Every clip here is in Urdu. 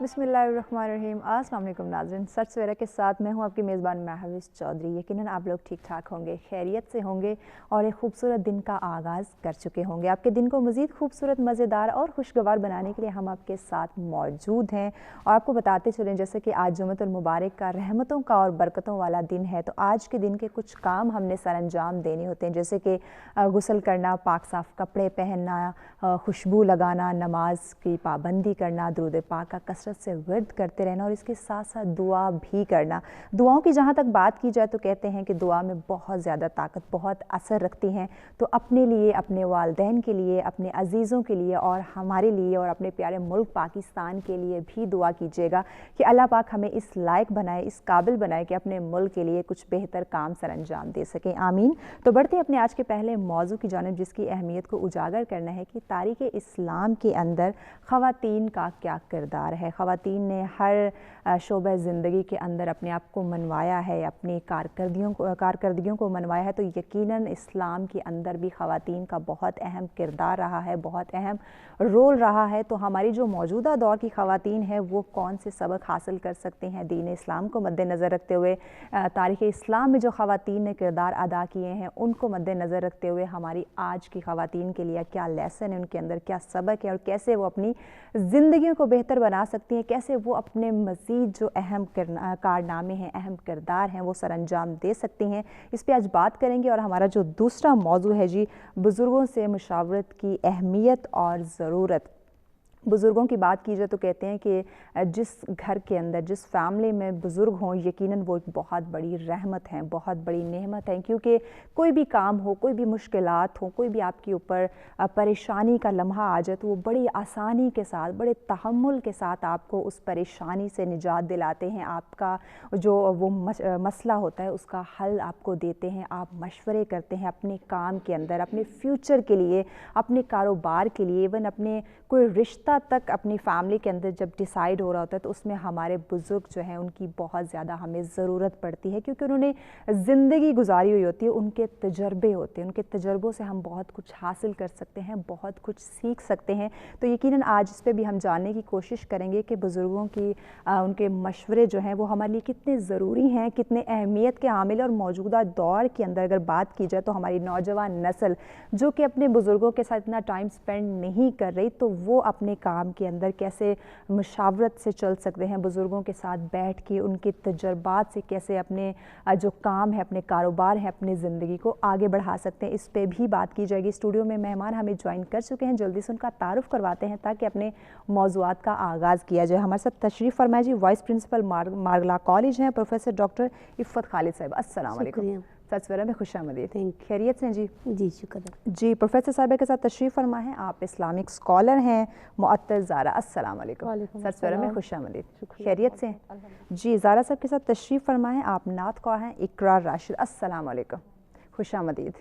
بسم اللہ الرحمن الرحیم۔ السلام علیکم ناظرین، سچ سویرا کے ساتھ میں ہوں آپ کی میزبان محوش چودھری۔ یقیناً آپ لوگ ٹھیک ٹھاک ہوں گے، خیریت سے ہوں گے اور ایک خوبصورت دن کا آغاز کر چکے ہوں گے۔ آپ کے دن کو مزید خوبصورت، مزیدار اور خوشگوار بنانے کے لیے ہم آپ کے ساتھ موجود ہیں اور آپ کو بتاتے چلیں جیسے کہ آج جمعۃ المبارک کا، رحمتوں کا اور برکتوں والا دن ہے، تو آج کے دن کے کچھ کام ہم نے سر انجام دینے ہوتے ہیں، جیسے کہ غسل کرنا، پاک صاف کپڑے پہننا، خوشبو لگانا، نماز کی پابندی کرنا، درود پاک کا کثرت سے ورد کرتے رہنا اور اس کے ساتھ ساتھ دعا بھی کرنا۔ دعاؤں کی جہاں تک بات کی جائے تو کہتے ہیں کہ دعا میں بہت زیادہ طاقت، بہت اثر رکھتی ہیں، تو اپنے لیے، اپنے والدین کے لیے، اپنے عزیزوں کے لیے اور ہمارے لیے اور اپنے پیارے ملک پاکستان کے لیے بھی دعا کیجیے گا کہ اللہ پاک ہمیں اس لائق بنائے، اس قابل بنائے کہ اپنے ملک کے لیے کچھ بہتر کام سر انجام دے سکیں، آمین۔ تو بڑھتے ہیں اپنے آج کے پہلے موضوع کی جانب، جس کی اہمیت کو اجاگر کرنا ہے کہ تاریخ اسلام کے اندر خواتین کا کیا کردار ہے۔ خواتین نے ہر شعبہ زندگی کے اندر اپنے آپ کو منوایا ہے، اپنی کارکردگیوں کو منوایا ہے، تو یقیناً اسلام کے اندر بھی خواتین کا بہت اہم کردار رہا ہے، بہت اہم رول رہا ہے۔ تو ہماری جو موجودہ دور کی خواتین ہیں وہ کون سے سبق حاصل کر سکتے ہیں دین اسلام کو مد نظر رکھتے ہوئے، تاریخ اسلام میں جو خواتین نے کردار ادا کیے ہیں ان کو مد نظر رکھتے ہوئے ہماری آج کی خواتین کے لیے کیا لیسن ہے، ان کے اندر کیا سبق ہے اور کیسے وہ اپنی زندگیوں کو بہتر بنا سکتی ہیں، کیسے وہ اپنے مزید جو اہم کارنامے ہیں، اہم کردار ہیں وہ سر انجام دے سکتی ہیں، اس پہ آج بات کریں گے۔ اور ہمارا جو دوسرا موضوع ہے جی، بزرگوں سے مشاورت کی اہمیت اور ضرورت۔ بزرگوں کی بات کی جائے تو کہتے ہیں کہ جس گھر کے اندر، جس فیملی میں بزرگ ہوں، یقیناً وہ ایک بہت بڑی رحمت ہیں، بہت بڑی نعمت ہیں، کیونکہ کوئی بھی کام ہو، کوئی بھی مشکلات ہوں، کوئی بھی آپ کے اوپر پریشانی کا لمحہ آ جائے تو وہ بڑی آسانی کے ساتھ، بڑے تحمل کے ساتھ آپ کو اس پریشانی سے نجات دلاتے ہیں، آپ کا جو وہ مسئلہ ہوتا ہے اس کا حل آپ کو دیتے ہیں، آپ مشورے کرتے ہیں اپنے کام کے اندر، اپنے فیوچر کے لیے، اپنے کاروبار کے لیے، ایون اپنے کوئی رشتہ تک اپنی فیملی کے اندر جب ڈیسائیڈ ہو رہا ہوتا ہے تو اس میں ہمارے بزرگ جو ہیں ان کی بہت زیادہ ہمیں ضرورت پڑتی ہے، کیونکہ انہوں نے زندگی گزاری ہوئی ہوتی ہے، ان کے تجربے ہوتے ہیں، ان کے تجربوں سے ہم بہت کچھ حاصل کر سکتے ہیں، بہت کچھ سیکھ سکتے ہیں۔ تو یقیناً آج اس پہ بھی ہم جاننے کی کوشش کریں گے کہ بزرگوں کی ان کے مشورے جو ہیں وہ ہمارے لیے کتنے ضروری ہیں، کتنے اہمیت کے حامل ہیں، اور موجودہ دور کے اندر اگر بات کی جائے تو ہماری نوجوان نسل جو کہ اپنے بزرگوں کے ساتھ اتنا ٹائم سپینڈ نہیں کر رہی، تو وہ اپنے کام کے اندر کیسے مشاورت سے چل سکتے ہیں، بزرگوں کے ساتھ بیٹھ کے ان کے تجربات سے کیسے اپنے جو کام ہے، اپنے کاروبار ہے، اپنی زندگی کو آگے بڑھا سکتے ہیں، اس پہ بھی بات کی جائے گی۔ اسٹوڈیو میں مہمان ہمیں جوائن کر چکے ہیں، جلدی سے ان کا تعارف کرواتے ہیں تاکہ اپنے موضوعات کا آغاز کیا جائے۔ ہمارے ساتھ تشریف فرمائے جی، وائس پرنسپل مارگلا کالج ہیں، پروفیسر ڈاکٹر عفت خالد صاحب۔ السلام علیکم، سچورا میں خوش آمدید، خیریت سے جی؟ جی شکر ہے جی۔ پروفیسر صاحبہ کے ساتھ تشریف فرما ہے، آپ اسلامک اسکالر ہیں، معطر زارا۔ السلام علیکم، سچورا میں خوش آمدید، خیریت سے؟ جی۔ زارا صاحب کے ساتھ تشریف فرما ہے، آپ نعت خواہ ہیں، اقرار راشد۔ السلام علیکم، خوش آمدید۔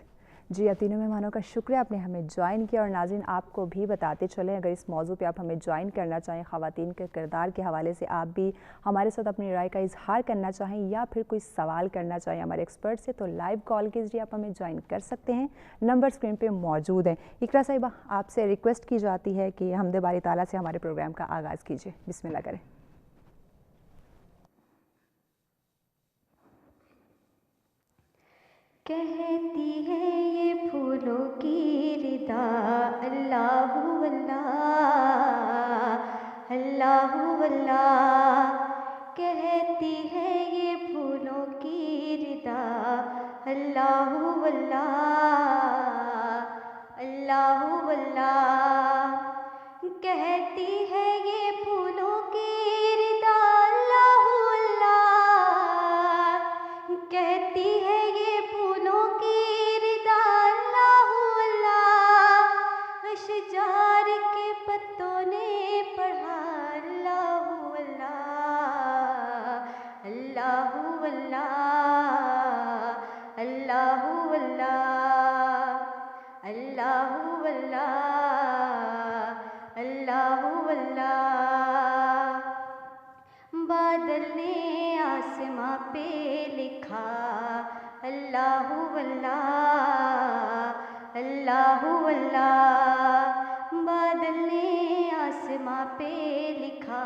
جی، تینوں مہمانوں کا شکریہ آپ نے ہمیں جوائن کیا، اور ناظرین آپ کو بھی بتاتے چلیں اگر اس موضوع پہ آپ ہمیں جوائن کرنا چاہیں، خواتین کے کردار کے حوالے سے آپ بھی ہمارے ساتھ اپنی رائے کا اظہار کرنا چاہیں یا پھر کوئی سوال کرنا چاہیں ہمارے ایکسپرٹ سے، تو لائیو کال کے ذریعے آپ ہمیں جوائن کر سکتے ہیں، نمبر اسکرین پہ موجود ہیں۔ اقرا صاحبہ، آپ سے ریکویسٹ کی جاتی ہے کہ حمد باری تعالیٰ سے ہمارے پروگرام کا آغاز کیجیے، بسم اللہ کریں۔ کہتی ہے یہ پھولوں کی ردا، اللہ اللہ اللہ اللہ، کہتی ہے یہ پھولوں کی ردا، اللہ اللہ اللہ اللہ، کہتی ہے یہ پھولوں کی ردا، اللہ اللہ، کہتی ہے یہ پھولوں کی ردا، اللہ اللہ، اشجار کے پتوں نے پڑھا، اللہ اللہ اللہ اللہ اللہ اللہ اللہ اللہ اللہ اللہ، بادل نے آسماں پہ لکھا، اللہ اللہ اللہ اللہ، بادل نے آسماں پہ لکھا،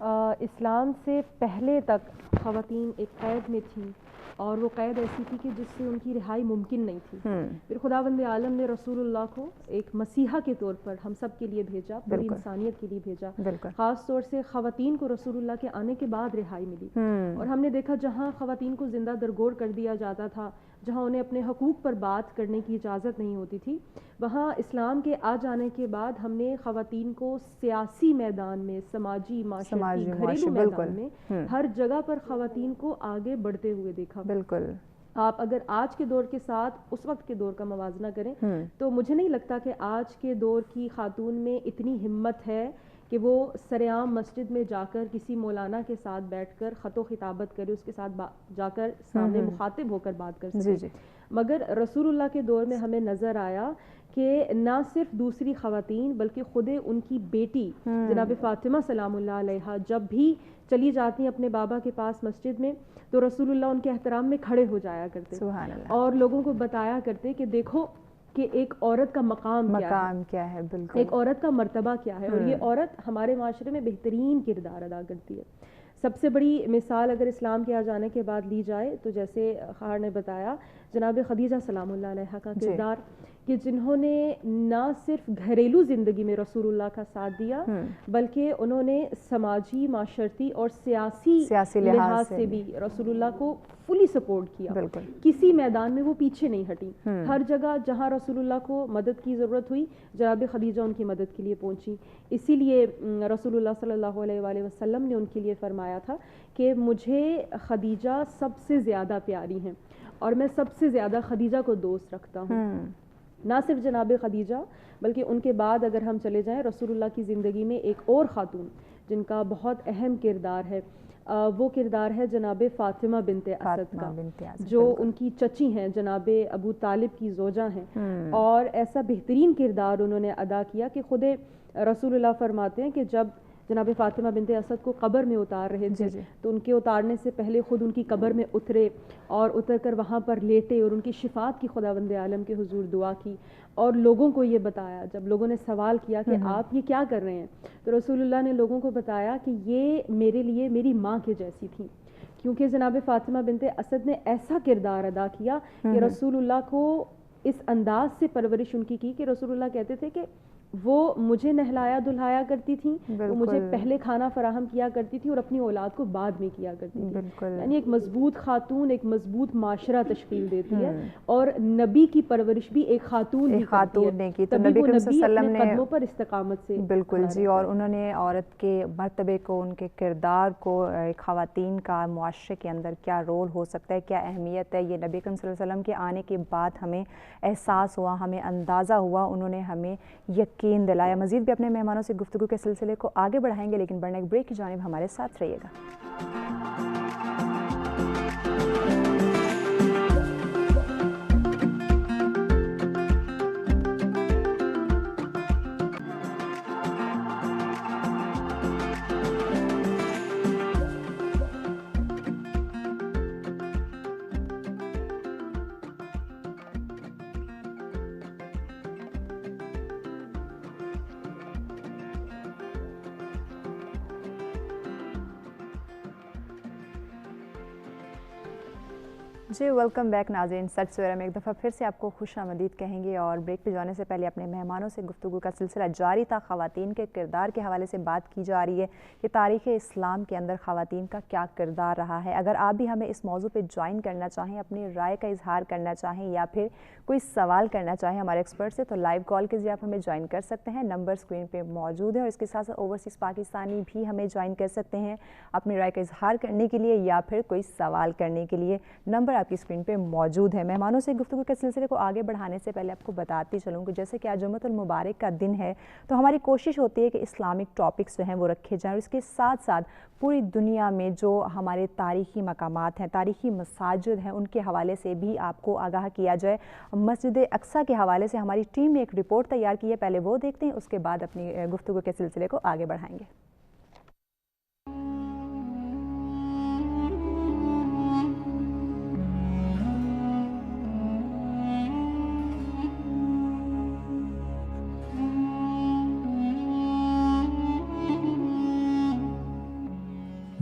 اسلام سے پہلے تک خواتین ایک قید میں تھیں اور وہ قید ایسی تھی کہ جس سے ان کی رہائی ممکن نہیں تھی. پھر خداوند عالم نے رسول اللہ کو ایک مسیحا کے طور پر ہم سب کے لیے بھیجا, پوری انسانیت کے لیے بھیجا. خاص طور سے خواتین کو رسول اللہ کے آنے کے بعد رہائی ملی, اور ہم نے دیکھا جہاں خواتین کو زندہ درگور کر دیا جاتا تھا, جہاں انہیں اپنے حقوق پر بات کرنے کی اجازت نہیں ہوتی تھی, وہاں اسلام کے آ جانے کے بعد ہم نے خواتین کو سیاسی میدان میں, سماجی, معاشرتی, گھریلو میدان میں ہر جگہ پر خواتین کو آگے بڑھتے ہوئے دیکھا. بالکل. آپ اگر آج کے دور کے ساتھ اس وقت کے دور کا موازنہ کریں تو مجھے نہیں لگتا کہ آج کے دور کی خاتون میں اتنی ہمت ہے کہ وہ سرعام مسجد میں جا کر کسی مولانا کے ساتھ بیٹھ کر خط و خطابت کرے, اس کے ساتھ جا کر سامنے مخاطب ہو کر بات کر سکے. مگر رسول اللہ کے دور میں ہمیں نظر آیا کہ نہ صرف دوسری خواتین بلکہ خود ان کی بیٹی جناب فاطمہ سلام اللہ علیہا جب بھی چلی جاتی ہیں اپنے بابا کے پاس مسجد میں تو رسول اللہ ان کے احترام میں کھڑے ہو جایا کرتے اور لوگوں کو بتایا کرتے کہ دیکھو کہ ایک عورت کا مقام کیا ہے, بالکل ایک عورت کا مرتبہ کیا ہے, اور یہ عورت ہمارے معاشرے میں بہترین کردار ادا کرتی ہے. سب سے بڑی مثال اگر اسلام کے آ جانے کے بعد لی جائے تو جیسے خواہر نے بتایا جناب خدیجہ سلام اللہ علیہا کا کردار, کہ جنہوں نے نہ صرف گھریلو زندگی میں رسول اللہ کا ساتھ دیا بلکہ انہوں نے سماجی, معاشرتی اور سیاسی لحاظ سے بھی رسول اللہ کو فلی سپورٹ کیا. کسی میدان میں وہ پیچھے نہیں ہٹی, ہر جگہ جہاں رسول اللہ کو مدد کی ضرورت ہوئی جناب خدیجہ ان کی مدد کے لیے پہنچی. اسی لیے رسول اللہ صلی اللہ علیہ وآلہ وسلم نے ان کے لیے فرمایا تھا کہ مجھے خدیجہ سب سے زیادہ پیاری ہیں اور میں سب سے زیادہ خدیجہ کو دوست رکھتا ہوں. نہ صرف جناب خدیجہ بلکہ ان کے بعد اگر ہم چلے جائیں رسول اللہ کی زندگی میں ایک اور خاتون جن کا بہت اہم کردار ہے, وہ کردار ہے جناب فاطمہ بنت اسد کا, جو ان کی چچی ہیں, جناب ابو طالب کی زوجہ ہیں, اور ایسا بہترین کردار انہوں نے ادا کیا کہ خود رسول اللہ فرماتے ہیں کہ جب جناب فاطمہ بنت اسد کو قبر میں اتار رہے تھے تو ان کے اتارنے سے پہلے خود ان کی قبر میں اترے اور اتر کر وہاں پر لیٹے اور ان کی شفاعت کی خداوند عالم کے حضور دعا کی اور لوگوں کو یہ بتایا. جب لوگوں نے سوال کیا کہ آپ یہ کیا کر رہے ہیں تو رسول اللہ نے لوگوں کو بتایا کہ یہ میرے لیے میری ماں کے جیسی تھی, کیونکہ جناب فاطمہ بنت اسد نے ایسا کردار ادا کیا کہ رسول اللہ کو اس انداز سے پرورش ان کی کہ رسول اللہ کہتے تھے کہ وہ مجھے نہلایا دھلایا کرتی تھیں, وہ مجھے پہلے کھانا فراہم کیا کرتی تھی اور اپنی اولاد کو بعد میں کیا کرتی تھی. یعنی ایک مضبوط خاتون ایک مضبوط معاشرہ تشکیل دیتی ہے, اور نبی کی پرورش بھی ایک خاتون نے کی, تو نبی کریم صلی اللہ علیہ وسلم نے قدموں پر استقامت سے بالکل جی, اور انہوں نے عورت کے مرتبے کو, ان کے کردار کو, خواتین کا معاشرے کے اندر کیا رول ہو سکتا ہے, کیا اہمیت ہے, یہ نبی کریم صلی اللہ علیہ وسلم کے آنے کے بعد ہمیں احساس ہوا, ہمیں اندازہ ہوا, انہوں نے ہمیں یقین دلایا. مزید بھی اپنے مہمانوں سے گفتگو کے سلسلے کو آگے بڑھائیں گے, لیکن بڑھنے ایک بریک کی جانب ہمارے ساتھ رہیے گا. جی ویلکم بیک ناظرین. سچ سویرا میں ایک دفعہ پھر سے آپ کو خوش آمدید کہیں گے, اور بریک پہ جانے سے پہلے اپنے مہمانوں سے گفتگو کا سلسلہ جاری تھا. خواتین کے کردار کے حوالے سے بات کی جا رہی ہے کہ تاریخ اسلام کے اندر خواتین کا کیا کردار رہا ہے. اگر آپ بھی ہمیں اس موضوع پہ جوائن کرنا چاہیں, اپنی رائے کا اظہار کرنا چاہیں یا پھر کوئی سوال کرنا چاہیں ہمارے ایکسپرٹ سے, تو لائیو کال کے ذریعے آپ ہمیں جوائن کر سکتے ہیں. نمبر اسکرین پہ موجود ہے, اور اس کے ساتھ ساتھ اوورسیز پاکستانی بھی ہمیں جوائن کر سکتے ہیں اپنی رائے کا اظہار کرنے کے لیے یا پھر کوئی سوال کرنے کے لیے. نمبر آپ کی اسکرین پہ موجود ہے. مہمانوں سے گفتگو کے سلسلے کو آگے بڑھانے سے پہلے آپ کو بتاتی چلوں کہ جیسے کہ آج جمعۃ المبارک کا دن ہے, تو ہماری کوشش ہوتی ہے کہ اسلامک ٹاپکس جو ہیں وہ رکھے جائیں, اور اس کے ساتھ ساتھ پوری دنیا میں جو ہمارے تاریخی مقامات ہیں, تاریخی مساجد ہیں, ان کے حوالے سے بھی آپ کو آگاہ کیا جائے. مسجد اقصیٰ کے حوالے سے ہماری ٹیم نے ایک رپورٹ تیار کی ہے, پہلے وہ دیکھتے ہیں, اس کے بعد اپنی گفتگو کے سلسلے کو آگے بڑھائیں گے.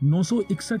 961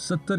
70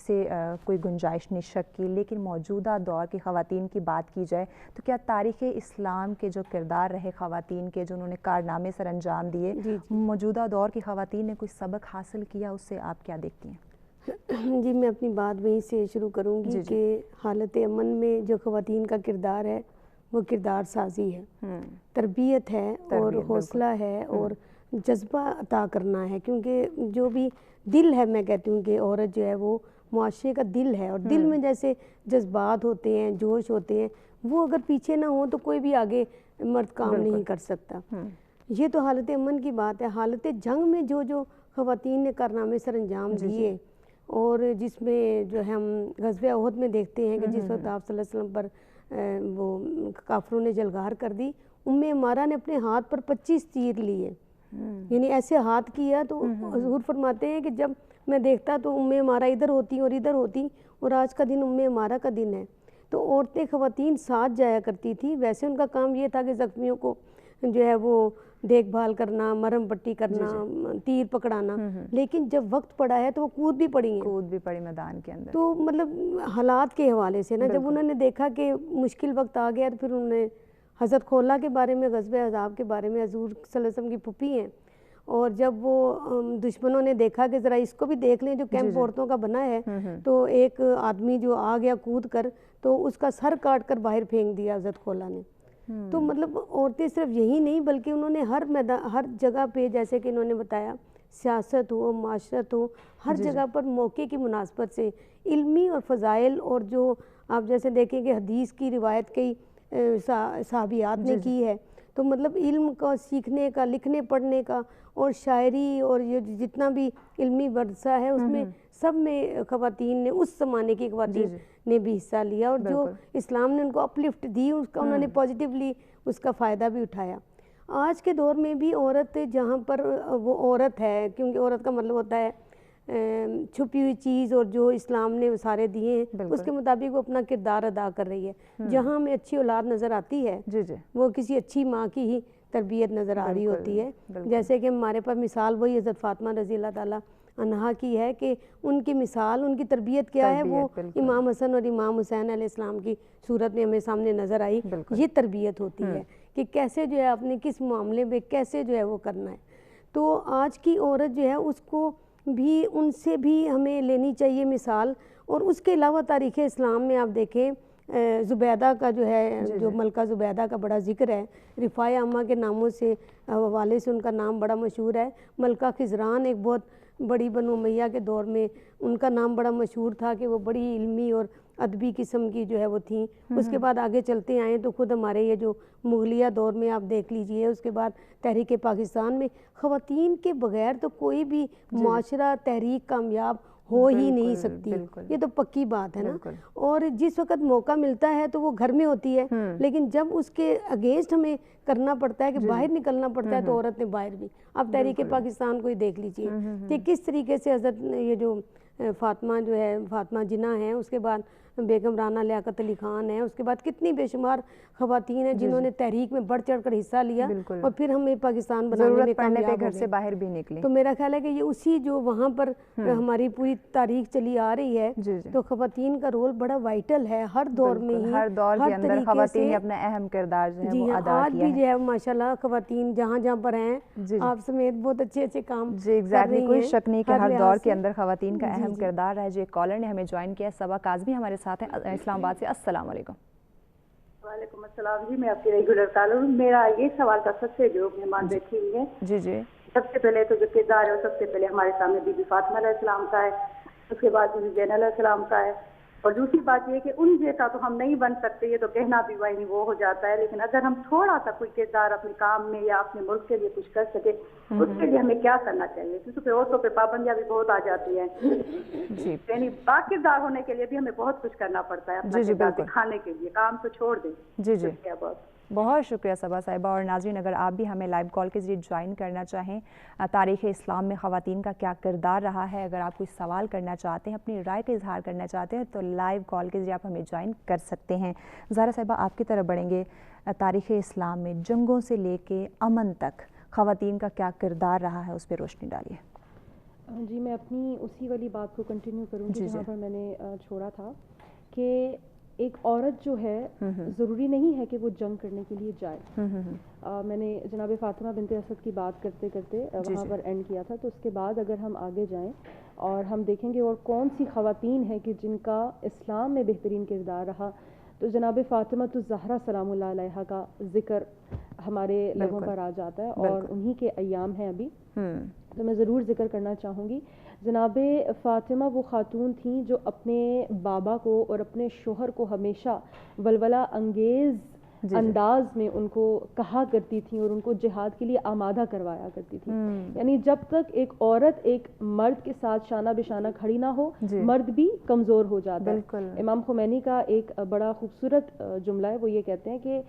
سے کوئی گنجائش نہیں شک کی، لیکن موجودہ دور کی خواتین کی بات کی جائے تو کیا تاریخ اسلام کے جو کردار رہے خواتین کے، جو انہوں نے کارنامے سر انجام دیے، موجودہ دور کی خواتین نے کوئی سبق حاصل کیا؟ اس سے آپ کیا دیکھتی ہیں؟ جی میں اپنی بات وہیں سے شروع کروں گی کہ حالت امن میں جو خواتین کا کردار ہے وہ کردار سازی ہے، تربیت ہے اور حوصلہ ہے اور جذبہ عطا کرنا ہے، کیونکہ جو بھی دل ہے، میں کہتی ہوں کہ عورت جو ہے وہ معاشرے کا دل ہے، اور دل میں جیسے جذبات ہوتے ہیں، جوش ہوتے ہیں، وہ اگر پیچھے نہ ہوں تو کوئی بھی آگے مرد کام نہیں کر سکتا۔ یہ تو حالت امن کی بات ہے۔ حالت جنگ میں جو خواتین نے کارنامے سر انجام دیے، اور جس میں جو ہم غزوہ احد میں دیکھتے ہیں کہ جس وقت آپ صلی اللہ علیہ وسلم پر وہ کافروں نے جلگار کر دی، عمارہ نے اپنے ہاتھ پر 25 تیر لیے، یعنی ایسے ہاتھ کیا تو حضور فرماتے ہیں کہ جب میں دیکھتا تو عمارہ ادھر ہوتی اور ادھر ہوتی، اور آج کا دن عمارہ کا دن ہے۔ تو عورتیں خواتین ساتھ جایا کرتی تھی، ویسے ان کا کام یہ تھا کہ زخمیوں کو جو ہے وہ دیکھ بھال کرنا، مرہم پٹی کرنا، تیر پکڑانا، لیکن جب وقت پڑا ہے تو وہ کود بھی پڑی میدان کے اندر۔ تو مطلب حالات کے حوالے سے نا، جب انہوں نے دیکھا کہ مشکل وقت آ گیا تو پھر انہوں نے حضرت خولہ کے بارے میں، غزوہ احزاب کے بارے میں، حضور صلی اللہ علیہ وسلم کی پھوپھی ہیں، اور جب وہ دشمنوں نے دیکھا کہ ذرا اس کو بھی دیکھ لیں جو کیمپ عورتوں کا بنا ہے، تو ایک آدمی جو آ گیا کود کر تو اس کا سر کاٹ کر باہر پھینک دیا حضرت خولہ نے۔ تو مطلب عورتیں صرف یہی نہیں بلکہ انہوں نے ہر جگہ پہ، جیسے کہ انہوں نے بتایا، سیاست ہو، معاشرت ہو، ہر جگہ پر موقع کی مناسبت سے علمی اور فضائل، اور جو آپ جیسے دیکھیں کہ حدیث کی روایت کئی صحابیات نے کی ہے، تو مطلب علم کا سیکھنے کا، لکھنے پڑھنے کا، اور شاعری اور یہ جتنا بھی علمی ورثہ ہے اس میں سب میں خواتین نے، اس زمانے کی خواتین نے بھی حصہ لیا، اور جو اسلام نے ان کو اپلفٹ دی اس کا انہوں نے پازیٹیولی اس کا فائدہ بھی اٹھایا۔ آج کے دور میں بھی عورت جہاں پر وہ عورت ہے، کیونکہ عورت کا مطلب ہوتا ہے چھپی ہوئی چیز، اور جو اسلام نے سارے دیے ہیں اس کے مطابق وہ اپنا کردار ادا کر رہی ہے۔ جہاں ہمیں اچھی اولاد نظر آتی ہے وہ کسی اچھی ماں کی ہی تربیت نظر آ رہی ہوتی ہے، جیسے کہ ہمارے پاس مثال وہی حضرت فاطمہ رضی اللہ تعالیٰ عنہا کی ہے کہ ان کی مثال، ان کی تربیت کیا ہے، وہ امام حسن اور امام حسین علیہ السلام کی صورت میں ہمیں سامنے نظر آئی۔ یہ تربیت ہوتی ہے کہ کیسے جو ہے اپنے کس معاملے میں کیسے جو ہے وہ کرنا ہے۔ تو آج کی عورت جو ہے اس کو بھی، ان سے بھی ہمیں لینی چاہیے مثال۔ اور اس کے علاوہ تاریخ اسلام میں آپ دیکھیں زبیدہ کا جو ہے، جو ملکہ زبیدہ کا بڑا ذکر ہے، رفاع عامہ کے ناموں سے حوالے سے ان کا نام بڑا مشہور ہے۔ ملکہ خزران ایک بہت بڑی بنو امیہ کے دور میں ان کا نام بڑا مشہور تھا کہ وہ بڑی علمی اور ادبی قسم کی جو ہے وہ تھیں۔ اس کے بعد آگے چلتے آئیں تو خود ہمارے یہ جو مغلیہ دور میں آپ دیکھ لیجئے، اس کے بعد تحریک پاکستان میں خواتین کے بغیر تو کوئی بھی معاشرہ تحریک کامیاب ہو ہی نہیں سکتی، یہ تو پکی بات ہے نا۔ اور جس وقت موقع ملتا ہے تو وہ گھر میں ہوتی ہے، لیکن جب اس کے اگینسٹ ہمیں کرنا پڑتا ہے کہ باہر نکلنا پڑتا ہے تو عورت نے باہر بھی، آپ تحریک پاکستان کو ہی دیکھ لیجئے کہ کس طریقے سے حضرت یہ جو فاطمہ جو ہے، فاطمہ جناح ہیں، اس کے بعد بیگم رانا لیاقت علی خان ہیں، اس کے بعد کتنی بے شمار خواتین ہیں جنہوں نے تحریک میں بڑھ چڑھ کر حصہ لیا، اور پھر ہمیں پاکستان بنانے میں کامیاب ہو گئے، گھر سے باہر بھی نکلے۔ تو میرا خیال ہے کہ یہ اسی جو وہاں پر ہماری پوری تاریخ چلی آ رہی ہے، تو خواتین کا رول بڑا وائٹل ہے ہر دور میں ہی، ہر دور کے اندر خواتین نے اپنا اہم کردار جو ہے وہ ادا کیا ہے۔ آج بھی جو ہے ماشاءاللہ خواتین جہاں جہاں پر ہیں، آپ سمیت بہت اچھے اچھے کام کر رہی ہیں۔ کوئی شک نہیں کہ ہر دور کے اندر خواتین کا اہم کردار ہے۔ جو ایک کالر نے ہمیں جوائن کیا، صبا کاظمی ہمارے ساتھ ہیں اسلام آباد سے۔ السلام علیکم۔ وعلیکم السلام جی، میں آپ کی ریگولر کالر ہوں۔ میرا یہ سوال تھا، سب سے جو مہمان بیٹھی ہوئی ہے، سب سے پہلے تو جو کردار ہے سب سے پہلے ہمارے سامنے بی بی فاطمہ علیہ السلام کا ہے، اس کے بعد بی بی زینب علیہ السلام کا ہے، اور دوسری بات یہ کہ ان جیسا تو ہم نہیں بن سکتے، یہ تو کہنا بھی وہی وہ ہو جاتا ہے، لیکن اگر ہم تھوڑا سا کوئی کردار اپنے کام میں یا اپنے ملک کے لیے کچھ کر سکے، اس کے لیے ہمیں کیا کرنا چاہیے؟ کیونکہ عورتوں پہ پابندیاں بھی بہت آ جاتی ہیں، یعنی با کردار ہونے کے لیے بھی ہمیں بہت کچھ کرنا پڑتا ہے اپنا کردار دکھانے کے لیے، کام تو چھوڑ دیں۔ بہت شکریہ صبا صاحبہ۔ اور ناظرین، اگر آپ بھی ہمیں لائیو کال کے ذریعے جوائن کرنا چاہیں، تاریخ اسلام میں خواتین کا کیا کردار رہا ہے، اگر آپ کوئی سوال کرنا چاہتے ہیں، اپنی رائے کا اظہار کرنا چاہتے ہیں، تو لائیو کال کے ذریعے آپ ہمیں جوائن کر سکتے ہیں۔ زہرا صاحبہ، آپ کی طرف بڑھیں گے۔ تاریخ اسلام میں جنگوں سے لے کے امن تک خواتین کا کیا کردار رہا ہے، اس پہ روشنی ڈالیے۔ جی میں اپنی اسی والی بات کو کنٹینیو کروں گی جہاں پر میں نے چھوڑا تھا کہ ایک عورت جو ہے ضروری نہیں ہے کہ وہ جنگ کرنے کے لیے جائے. میں نے جناب فاطمہ بنت اسد کی بات کرتے کرتے وہاں پر اینڈ کیا تھا. تو اس کے بعد اگر ہم آگے جائیں اور ہم دیکھیں گے اور کون سی خواتین ہیں کہ جن کا اسلام میں بہترین کردار رہا, تو جناب فاطمہ الزہرا سلام اللہ علیہا کا ذکر ہمارے لبوں پر آ جاتا ہے, اور انہی کے ایام ہیں ابھی, تو میں ضرور ذکر کرنا چاہوں گی. جناب فاطمہ وہ خاتون تھیں جو اپنے بابا کو اور اپنے شوہر کو ہمیشہ ولولہ انگیز انداز میں ان کو کہا کرتی تھیں اور ان کو جہاد کے لیے آمادہ کروایا کرتی تھیں. یعنی جب تک ایک عورت ایک مرد کے ساتھ شانہ بشانہ کھڑی نہ ہو, مرد بھی کمزور ہو جاتا ہے. امام خمینی کا ایک بڑا خوبصورت جملہ ہے, وہ یہ کہتے ہیں کہ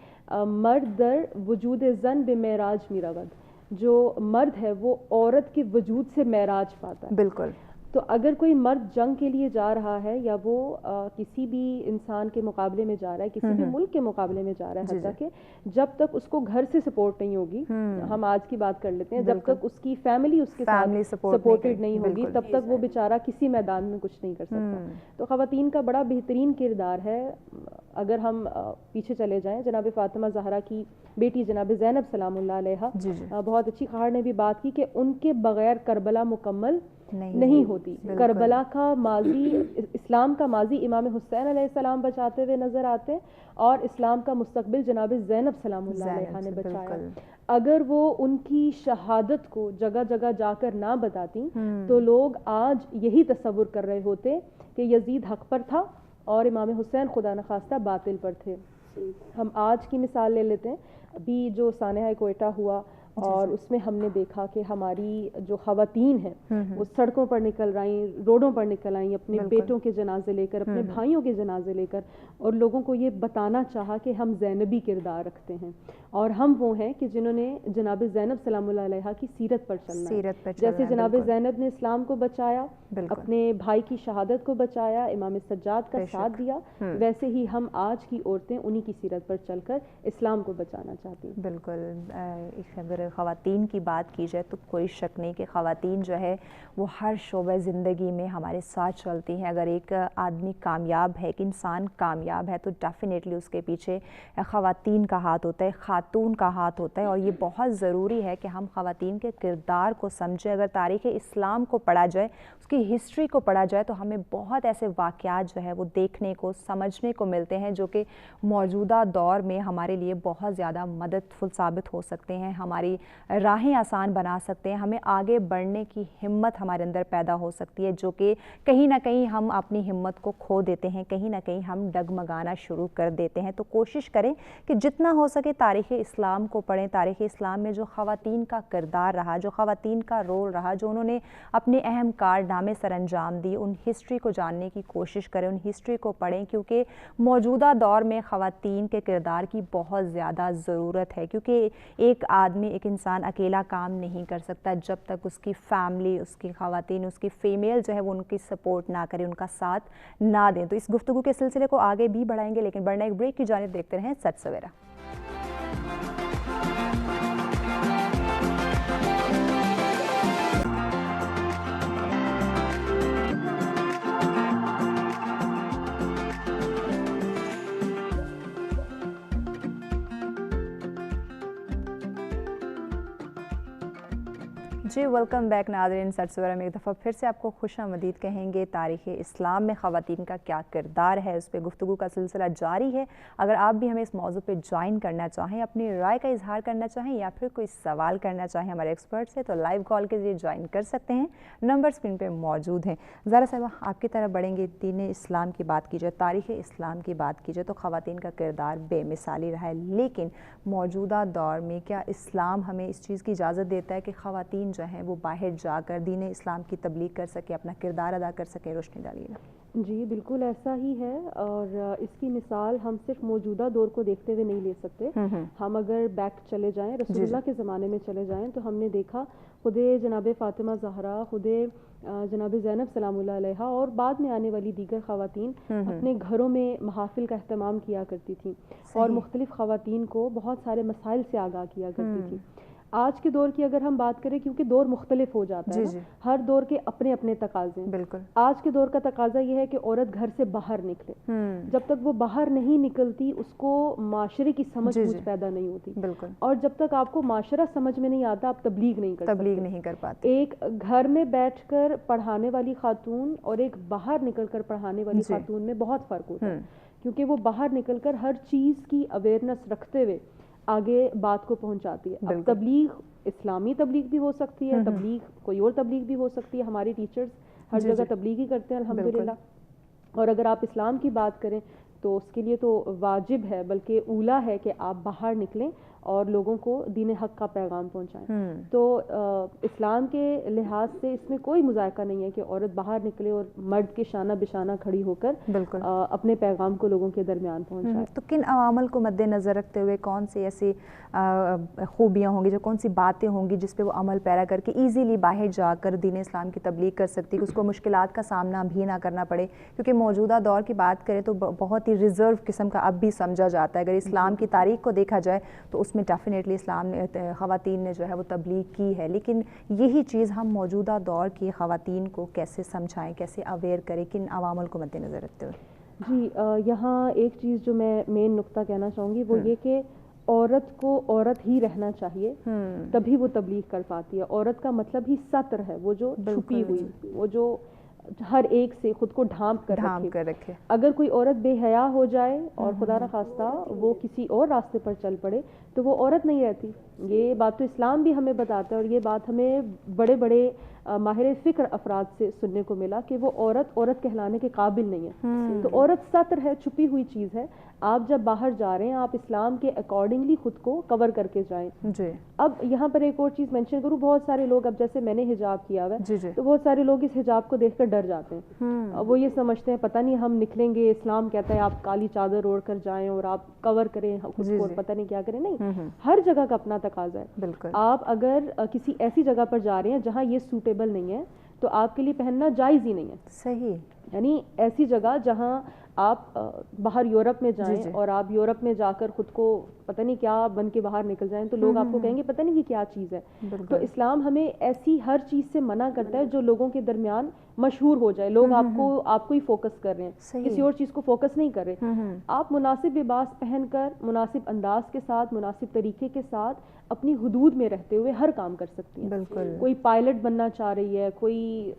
مرد در وجود زن بے معراج میرود, جو مرد ہے وہ عورت کے وجود سے معراج پاتا ہے. بالکل. تو اگر کوئی مرد جنگ کے لیے جا رہا ہے یا وہ کسی بھی انسان کے مقابلے میں جا رہا ہے, کسی بھی ملک کے مقابلے میں جا رہا ہے, حتیٰ کہ جب تک اس کو گھر سے سپورٹ نہیں ہوگی, ہم آج کی بات کر لیتے ہیں, جب تک اس کی فیملی اس کے ساتھ سپورٹڈ نہیں ہوگی تب تک وہ بیچارہ کسی میدان میں کچھ نہیں کر سکتا. تو خواتین کا بڑا بہترین کردار ہے. اگر ہم پیچھے چلے جائیں, جناب فاطمہ زہرا کی بیٹی جناب زینب سلام اللہ علیہا, بہت اچھی خواہر نے بھی بات کی کہ ان کے بغیر کربلا مکمل نہیں ہوتی. کربلا کا ماضی, اسلام کا ماضی امام حسین علیہ السلام بچاتے ہوئے نظر آتے, اور اسلام کا مستقبل جناب زینب سلام اللہ علیہا نے بچایا. اگر وہ ان کی شہادت کو جگہ جگہ جا کر نہ بتاتی تو لوگ آج یہی تصور کر رہے ہوتے کہ یزید حق پر تھا اور امام حسین خدا نخواستہ باطل پر تھے. ہم آج کی مثال لے لیتے ہیں, ابھی جو سانحہ کوئٹہ ہوا اور اس میں ہم نے دیکھا کہ ہماری جو خواتین ہیں وہ سڑکوں پر نکل رہیں, روڈوں پر نکل آئیں, اپنے بیٹوں کے جنازے لے کر, اپنے بھائیوں کے جنازے لے کر, اور لوگوں کو یہ بتانا چاہا کہ ہم زینبی کردار رکھتے ہیں اور ہم وہ ہیں کہ جنہوں نے جناب زینب سلام اللہ علیہا کی سیرت پر چلنا ہے. جیسے جناب زینب نے اسلام کو بچایا, اپنے بھائی کی شہادت کو بچایا, امام سجاد کا ساتھ دیا, ویسے ہی ہم آج کی عورتیں انہی کی سیرت پر چل کر اسلام کو بچانا چاہتی ہیں. بالکل. اگر خواتین کی بات کی جائے تو کوئی شک نہیں کہ خواتین جو ہے وہ ہر شعبہ زندگی میں ہمارے ساتھ چلتی ہیں. اگر ایک آدمی کامیاب ہے, ایک انسان کامیاب ہے, تو ڈیفینیٹلی اس کے پیچھے خواتین کا ہاتھ ہوتا ہے, خاتون کا ہاتھ ہوتا ہے. اور یہ بہت ضروری ہے کہ ہم خواتین کے کردار کو سمجھیں. اگر تاریخ اسلام کو پڑھا جائے, اس کی ہسٹری کو پڑھا جائے, تو ہمیں بہت ایسے واقعات جو ہے وہ دیکھنے کو, سمجھنے کو ملتے ہیں جو کہ موجودہ دور میں ہمارے لیے بہت زیادہ مددفل ثابت ہو سکتے ہیں, ہماری راہیں آسان بنا سکتے ہیں, ہمیں آگے بڑھنے کی ہمت ہمارے اندر پیدا ہو سکتی ہے, جو کہ کہیں نہ کہیں ہم اپنی ہمت کو کھو دیتے ہیں, کہیں نہ کہیں ہم ڈگمگانا شروع کر دیتے ہیں. تو کوشش کریں کہ جتنا ہو سکے تاریخ اسلام کو پڑھیں. تاریخ اسلام میں جو خواتین کا کردار رہا, جو خواتین کا رول رہا, جو انہوں نے اپنے اہم کارنامے سر انجام دی, ان ہسٹری کو جاننے کی کوشش کریں, ان ہسٹری کو پڑھیں, کیونکہ موجودہ دور میں خواتین کے کردار کی بہت زیادہ ضرورت ہے. کیونکہ ایک آدمی, ایک انسان اکیلا کام نہیں کر سکتا جب تک اس کی فیملی, اس کی خواتین, اس کی فیمیل جو ہے وہ ان کی سپورٹ نہ کرے, ان کا ساتھ نہ دیں. تو اس گفتگو کے سلسلے کو آگے بھی بڑھائیں گے, لیکن بڑھنا ایک بریک کی جانب دیکھتے رہیں سچ سویرا. جی ویلکم بیک ناظرین. سچ سویرا میں ایک دفعہ پھر سے آپ کو خوش آمدید کہیں گے. تاریخ اسلام میں خواتین کا کیا کردار ہے, اس پہ گفتگو کا سلسلہ جاری ہے. اگر آپ بھی ہمیں اس موضوع پہ جوائن کرنا چاہیں, اپنی رائے کا اظہار کرنا چاہیں یا پھر کوئی سوال کرنا چاہیں ہمارے ایکسپرٹ سے, تو لائیو کال کے ذریعے جوائن کر سکتے ہیں. نمبر اسکرین پہ موجود ہیں. زہرا صاحبہ آپ کی طرف بڑھیں گے. دین اسلام کی بات کی جائے, تاریخ اسلام کی بات کی جائے, تو خواتین کا کردار بے مثالی رہا ہے, لیکن موجودہ دور میں کیا اسلام ہمیں اس چیز کی اجازت دیتا ہے کہ خواتین جو ہیں وہ باہر جا کر دین اسلام کی تبلیغ کر سکے, اپنا کردار ادا کر سکے؟ روشنی ڈالیے نا. جی بالکل ایسا ہی ہے, اور اس کی مثال ہم صرف موجودہ دور کو دیکھتے ہوئے نہیں لے سکتے. ہم اگر بیک چلے جائیں, رسول اللہ کے زمانے میں چلے جائیں, تو ہم نے دیکھا خود جناب فاطمہ زہرا, خود جناب زینب سلام اللہ علیہا اور بعد میں آنے والی دیگر خواتین اپنے گھروں میں محافل کا اہتمام کیا کرتی تھیں اور مختلف خواتین کو بہت سارے مسائل سے آگاہ کیا کرتی تھیں. آج کے دور کی اگر ہم بات کریں، کیونکہ دور مختلف ہو جاتا ہے، ہر دور کے اپنے اپنے تقاضے ہیں. بالکل. آج کے دور کا تقاضا یہ ہے کہ عورت گھر سے باہر نکلے. جب تک وہ باہر نہیں نکلتی اس کو معاشرے کی سمجھ بوجھ پیدا نہیں ہوتی. بالکل. اور جب تک آپ کو معاشرہ سمجھ میں نہیں آتا آپ تبلیغ نہیں کر پاتے. ایک گھر میں بیٹھ کر پڑھانے والی خاتون اور ایک باہر نکل کر پڑھانے والی خاتون میں بہت فرق ہوتا ہے، کیونکہ وہ باہر نکل کر ہر چیز کی اویئرنیس رکھتے ہوئے آگے بات کو پہنچاتی ہے. اب تبلیغ اسلامی تبلیغ بھی ہو سکتی ہے، تبلیغ کوئی اور تبلیغ بھی ہو سکتی ہے. ہمارے ٹیچرز ہر جگہ تبلیغ ہی کرتے ہیں الحمدللہ. اور اگر آپ اسلام کی بات کریں تو اس کے لیے تو واجب ہے بلکہ اولا ہے کہ آپ باہر نکلیں اور لوگوں کو دین حق کا پیغام پہنچائیں. تو اسلام کے لحاظ سے اس میں کوئی مذائقہ نہیں ہے کہ عورت باہر نکلے اور مرد کے شانہ بشانہ کھڑی ہو کر اپنے پیغام کو لوگوں کے درمیان پہنچائے. تو کن عوامل کو مد نظر رکھتے ہوئے کون سی ایسی خوبیاں ہوں گی، جو کون سی باتیں ہوں گی جس پہ وہ عمل پیرا کر کے ایزیلی باہر جا کر دین اسلام کی تبلیغ کر سکتی ہے، اس کو مشکلات کا سامنا بھی نہ کرنا پڑے؟ کیونکہ موجودہ دور کی بات کریں تو بہت ہی ریزرو قسم کا اب بھی سمجھا جاتا ہے. اگر اسلام کی تاریخ کو دیکھا جائے تو اس میں ڈیفینیٹلی اسلام نے خواتین نے جو ہے وہ تبلیغ کی ہے، لیکن یہی چیز ہم موجودہ دور کی خواتین کو کیسے سمجھائیں، کیسے اویئر کریں، کن عوامل کو مد نظر رکھتے ہوئے؟ جی یہاں ایک چیز جو میں مین نقطہ کہنا چاہوں گی وہ یہ کہ عورت کو عورت ہی رہنا چاہیے، تبھی وہ تبلیغ کر پاتی ہے. عورت کا مطلب ہی ستر ہے، وہ جو چھپی ہوئی، وہ جو ہر ایک سے خود کو ڈھانپ کر رکھے. اگر کوئی عورت بے حیا ہو جائے اور خدا نخواستہ وہ کسی اور راستے پر چل پڑے تو وہ عورت نہیں رہتی. یہ بات تو اسلام بھی ہمیں بتاتا ہے اور یہ بات ہمیں بڑے بڑے ماہر فکر افراد سے سننے کو ملا کہ وہ عورت کہلانے کے قابل نہیں ہے. تو عورت ستر ہے، چھپی ہوئی چیز ہے. آپ جب باہر جا رہے ہیں آپ اسلام کے اکارڈنگلی خود کو کور کر کے جائیں. اب یہاں پر ایک اور چیز مینشن کروں، بہت سارے لوگ اب جیسے میں نے حجاب کیا ہوا ہے تو بہت سارے لوگ اس حجاب کو دیکھ کر ڈر جاتے ہیں. وہ یہ سمجھتے ہیں پتہ نہیں ہم نکلیں گے، اسلام کہتا ہے آپ کالی چادر اوڑھ کر جائیں اور آپ کور کریں خود کو، پتہ نہیں کیا کریں. نہیں، ہر جگہ کا اپنا تقاضا ہے. بالکل. آپ اگر کسی ایسی جگہ پر جا رہے ہیں جہاں یہ سوٹیبل نہیں ہے تو آپ کے لیے پہننا جائز ہی نہیں ہے. صحیح. یعنی ایسی جگہ جہاں آپ باہر یورپ میں جائیں اور آپ یورپ میں جا کر خود کو پتہ نہیں کیا بن کے باہر نکل جائیں تو لوگ آپ کو کہیں گے پتہ نہیں یہ کیا چیز ہے. تو اسلام ہمیں ایسی ہر چیز سے منع کرتا ہے جو لوگوں کے درمیان مشہور ہو جائے. لوگ آپ کو ہی فوکس کر رہے ہیں، کسی اور چیز کو فوکس نہیں کر رہے. آپ مناسب لباس پہن کر مناسب انداز کے ساتھ مناسب طریقے کے ساتھ اپنی حدود میں رہتے ہوئے ہر کام کر سکتی ہیں. بالکل. کوئی پائلٹ بننا چاہ رہی ہے، کوئی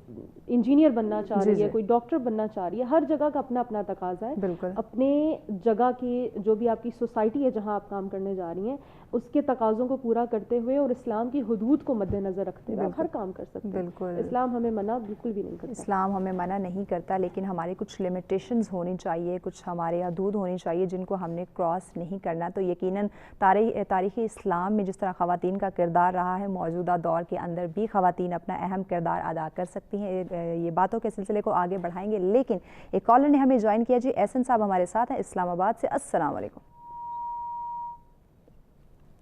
انجینئر بننا چاہ رہی ہے، کوئی ڈاکٹر بننا چاہ رہی ہے. ہر جگہ کا اپنا اپنا تقاضا ہے. بالکل. اپنے جگہ کی جو بھی آپ کی سوسائٹی ہے جہاں آپ کام کرنے جا رہی ہیں اس کے تقاضوں کو پورا کرتے ہوئے اور اسلام کی حدود کو مد نظر رکھتے ہوئے ہر کام کر سکتے ہیں. بالکل. اسلام ہمیں منع بالکل بھی نہیں کرتا. اسلام ہمیں منع نہیں کرتا، لیکن ہماری کچھ لمیٹیشنز ہونی چاہیے، کچھ ہمارے حدود ہونی چاہیے جن کو ہم نے کراس نہیں کرنا. تو یقیناً تاریخ اسلام میں جس طرح خواتین کا کردار رہا ہے، موجودہ دور کے اندر بھی خواتین اپنا اہم کردار ادا کر سکتی ہیں. یہ باتوں کے سلسلے کو آگے بڑھائیں گے، لیکن ایک کالر نے ہمیں جوائن کیا. جی احسن صاحب ہمارے ساتھ ہیں اسلام آباد سے. السلام علیکم.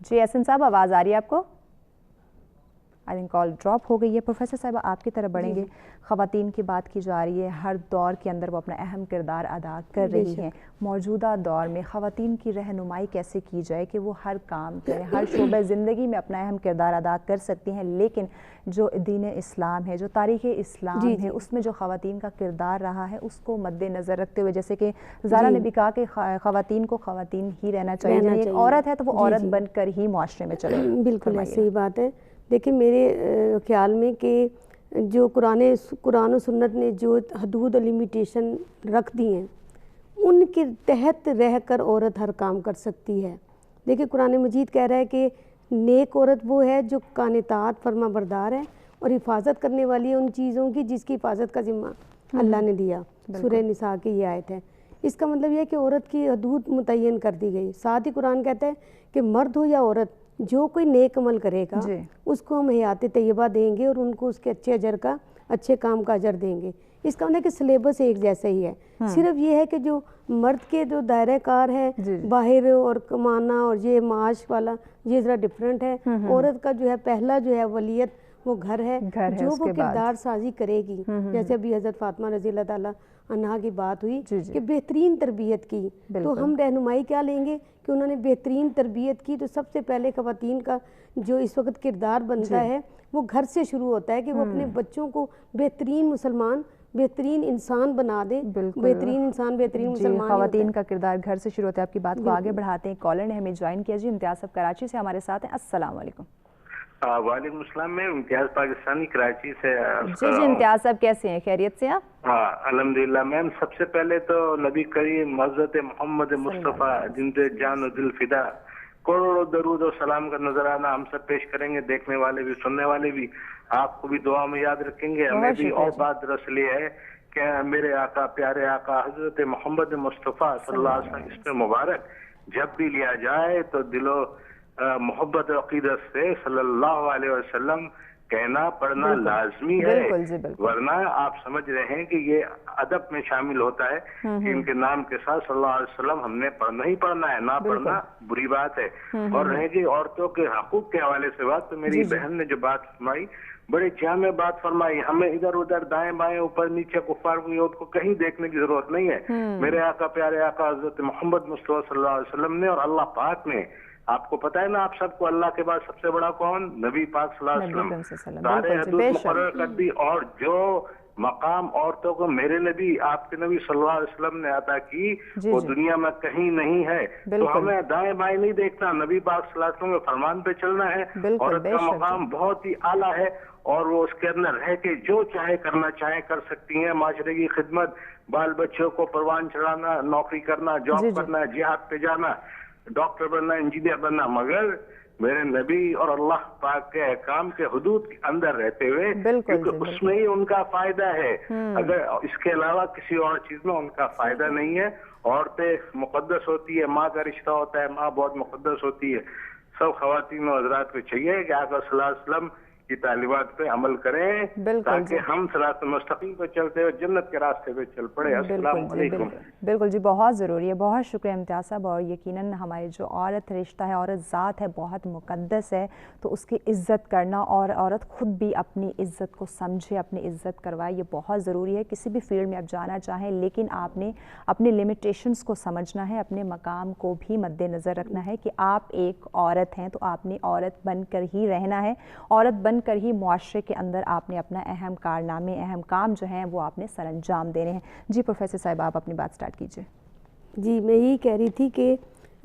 جی احسن صاحب آواز آ رہی ہے آپ کو؟ آئی تھنک کال ڈراپ ہو گئی ہے. پروفیسر صاحبہ آپ کی طرف بڑھیں گے. خواتین کی بات کی جا رہی ہے، ہر دور کے اندر وہ اپنا اہم کردار ادا کر رہی ہیں. موجودہ دور میں خواتین کی رہنمائی کیسے کی جائے کہ وہ ہر کام کریں، ہر شعبہ زندگی میں اپنا اہم کردار ادا کر سکتی ہیں، لیکن جو دین اسلام ہے، جو تاریخ اسلام ہے، اس میں جو خواتین کا کردار رہا ہے اس کو مد نظر رکھتے ہوئے، جیسے کہ زارا نے بھی کہا کہ خواتین کو خواتین ہی رہنا چاہیے، ایک عورت ہے تو وہ عورت بن کر ہی معاشرے میں چلے. بالکل ایسی ہی بات ہے. دیکھیں میرے خیال میں کہ جو قرآن و سنت نے جو حدود اور لمیٹیشن رکھ دی ہیں ان کے تحت رہ کر عورت ہر کام کر سکتی ہے. دیکھیں قرآن مجید کہہ رہا ہے کہ نیک عورت وہ ہے جو قانتات فرما بردار ہے اور حفاظت کرنے والی ہے ان چیزوں کی جس کی حفاظت کا ذمہ اللہ نے دیا. سورہ نساء کی یہ آیت ہے. اس کا مطلب یہ ہے کہ عورت کی حدود متعین کر دی گئی. ساتھ ہی قرآن کہتا ہے کہ مرد ہو یا عورت جو کوئی نیک عمل کرے گا اس کو ہم حیات طیبہ دیں گے اور ان کو اس کے اچھے کام کا اجر دیں گے. اس کا مطلب ہے کہ سلیبس ایک جیسا ہی ہے. صرف یہ ہے کہ جو مرد کے جو دائرہ کار ہے باہر اور کمانا اور یہ معاش والا یہ ذرا ڈفرینٹ ہے. عورت کا جو ہے پہلا جو ہے ولیت وہ گھر ہے جو وہ کردار سازی کرے گی. جیسے ابھی حضرت فاطمہ رضی اللہ تعالیٰ عنہا کی بات ہوئی کہ بہترین تربیت کی, تو ہم رہنمائی کیا لیں گے کہ انہوں نے بہترین تربیت کی. تو سب سے پہلے خواتین کا جو اس وقت کردار بنتا ہے وہ گھر سے شروع ہوتا ہے کہ وہ اپنے بچوں کو بہترین مسلمان, بہترین انسان بنا دے. بہترین انسان بہترین مسلمان. خواتین کا کردار گھر سے شروع ہوتا ہے. آپ کی بات کو آگے بڑھاتے ہیں, کالر نے ہمیں جوائن کیا. جی امتیاز صاحب کراچی سے ہمارے ساتھ ہیں. السلام علیکم. وعلیکم السلام. میں امتیاز پاکستانی کراچی سے. جی امتیاز صاحب کیسے ہیں, خیریت سے آپ؟ ہاں الحمدللہ میم. سب سے پہلے تو نبی کریم حضرت محمد مصطفیٰ جن سے جان و دل فدا, کروڑوں درود و سلام کا نظرانہ ہم سب پیش کریں گے, دیکھنے والے بھی سننے والے بھی. آپ کو بھی دعا میں یاد رکھیں گے, ہمیں بھی. اور بات دراصل یہ ہے کہ میرے آقا پیارے آقا حضرت محمد مصطفیٰ صلی اللہ علیہ وسلم اس میں مبارک جب بھی لیا جائے تو دل و محبت و عقیدت سے صلی اللہ علیہ وسلم کہنا پڑھنا لازمی ہے, ورنہ آپ سمجھ رہے ہیں کہ یہ ادب میں شامل ہوتا ہے کہ ان کے نام کے ساتھ صلی اللہ علیہ وسلم ہم نے پڑھنا ہی پڑھنا ہے, نہ پڑھنا بری بات ہے. اور رہے گی عورتوں کے حقوق کے حوالے سے بات, تو میری بہن نے جو بات فرمائی بڑے جامع بات فرمائی. ہمیں ادھر ادھر دائیں بائیں اوپر نیچے کفار کو یہود کو کہیں دیکھنے کی ضرورت نہیں ہے. میرے آقا پیارے آقا حضرت محمد مصطفیٰ صلی اللہ علیہ وسلم نے اور اللہ پاک نے, آپ کو پتا ہے نا آپ سب کو, اللہ کے بعد سب سے بڑا کون؟ نبی پاک صلی اللہ علیہ وسلم. سارے حدود مقرر کر دی, اور جو مقام عورتوں کو میرے نبی آپ کے نبی صلی اللہ علیہ وسلم نے عطا کی وہ دنیا میں کہیں نہیں ہے. تو ہمیں دائیں بائیں نہیں دیکھنا, نبی پاک صلی اللہ علیہ وسلم کے فرمان پہ چلنا ہے. عورت کا مقام بہت ہی اعلیٰ ہے, اور وہ اس کے اندر رہ کے جو چاہے کرنا چاہے کر سکتی ہیں. معاشرے کی خدمت, بال بچوں کو پروان چڑھانا, نوکری کرنا, جاب کرنا, جہاد پہ جانا, ڈاکٹر بننا, انجینئر بننا, مگر میرے نبی اور اللہ پاک کے احکام کے حدود کے اندر رہتے ہوئے, کیونکہ اس میں ہی ان کا فائدہ ہے. اگر اس کے علاوہ کسی اور چیز میں ان کا فائدہ نہیں ہے. عورتیں مقدس ہوتی ہے, ماں کا رشتہ ہوتا ہے, ماں بہت مقدس ہوتی ہے. سب خواتین و حضرات کو چاہیے کہ آقا صلی اللہ علیہ وسلم کی تعلیمات پہ عمل کریں تاکہ ہم صراط مستقیم پہ چلتے ہوئے جنت کے راستے پہ چل پڑے. السلام علیکم. بالکل جی, بہت ضروری ہے. بہت شکریہ امتیاز صاحب. اور یقیناً ہماری جو عورت رشتہ ہے, عورت ذات ہے, بہت مقدس ہے, تو اس کی عزت کرنا اور عورت خود بھی اپنی عزت کو سمجھے, اپنی عزت کروائے, یہ بہت ضروری ہے. کسی بھی فیلڈ میں آپ جانا چاہیں, لیکن آپ نے اپنے لمیٹیشنز کو سمجھنا ہے, اپنے مقام کو بھی مد نظر رکھنا ہے کہ آپ ایک عورت ہیں, تو آپ نے عورت بن کر ہی رہنا ہے. عورت بن کر ہی معاشرے کے اندر آپ نے اپنا اہم کارنامے, اہم کام جو ہیں وہ آپ نے سر انجام دینے ہیں. جی پروفیسر صاحب آپ اپنی بات سٹارٹ کیجئے. جی میں یہی کہہ رہی تھی کہ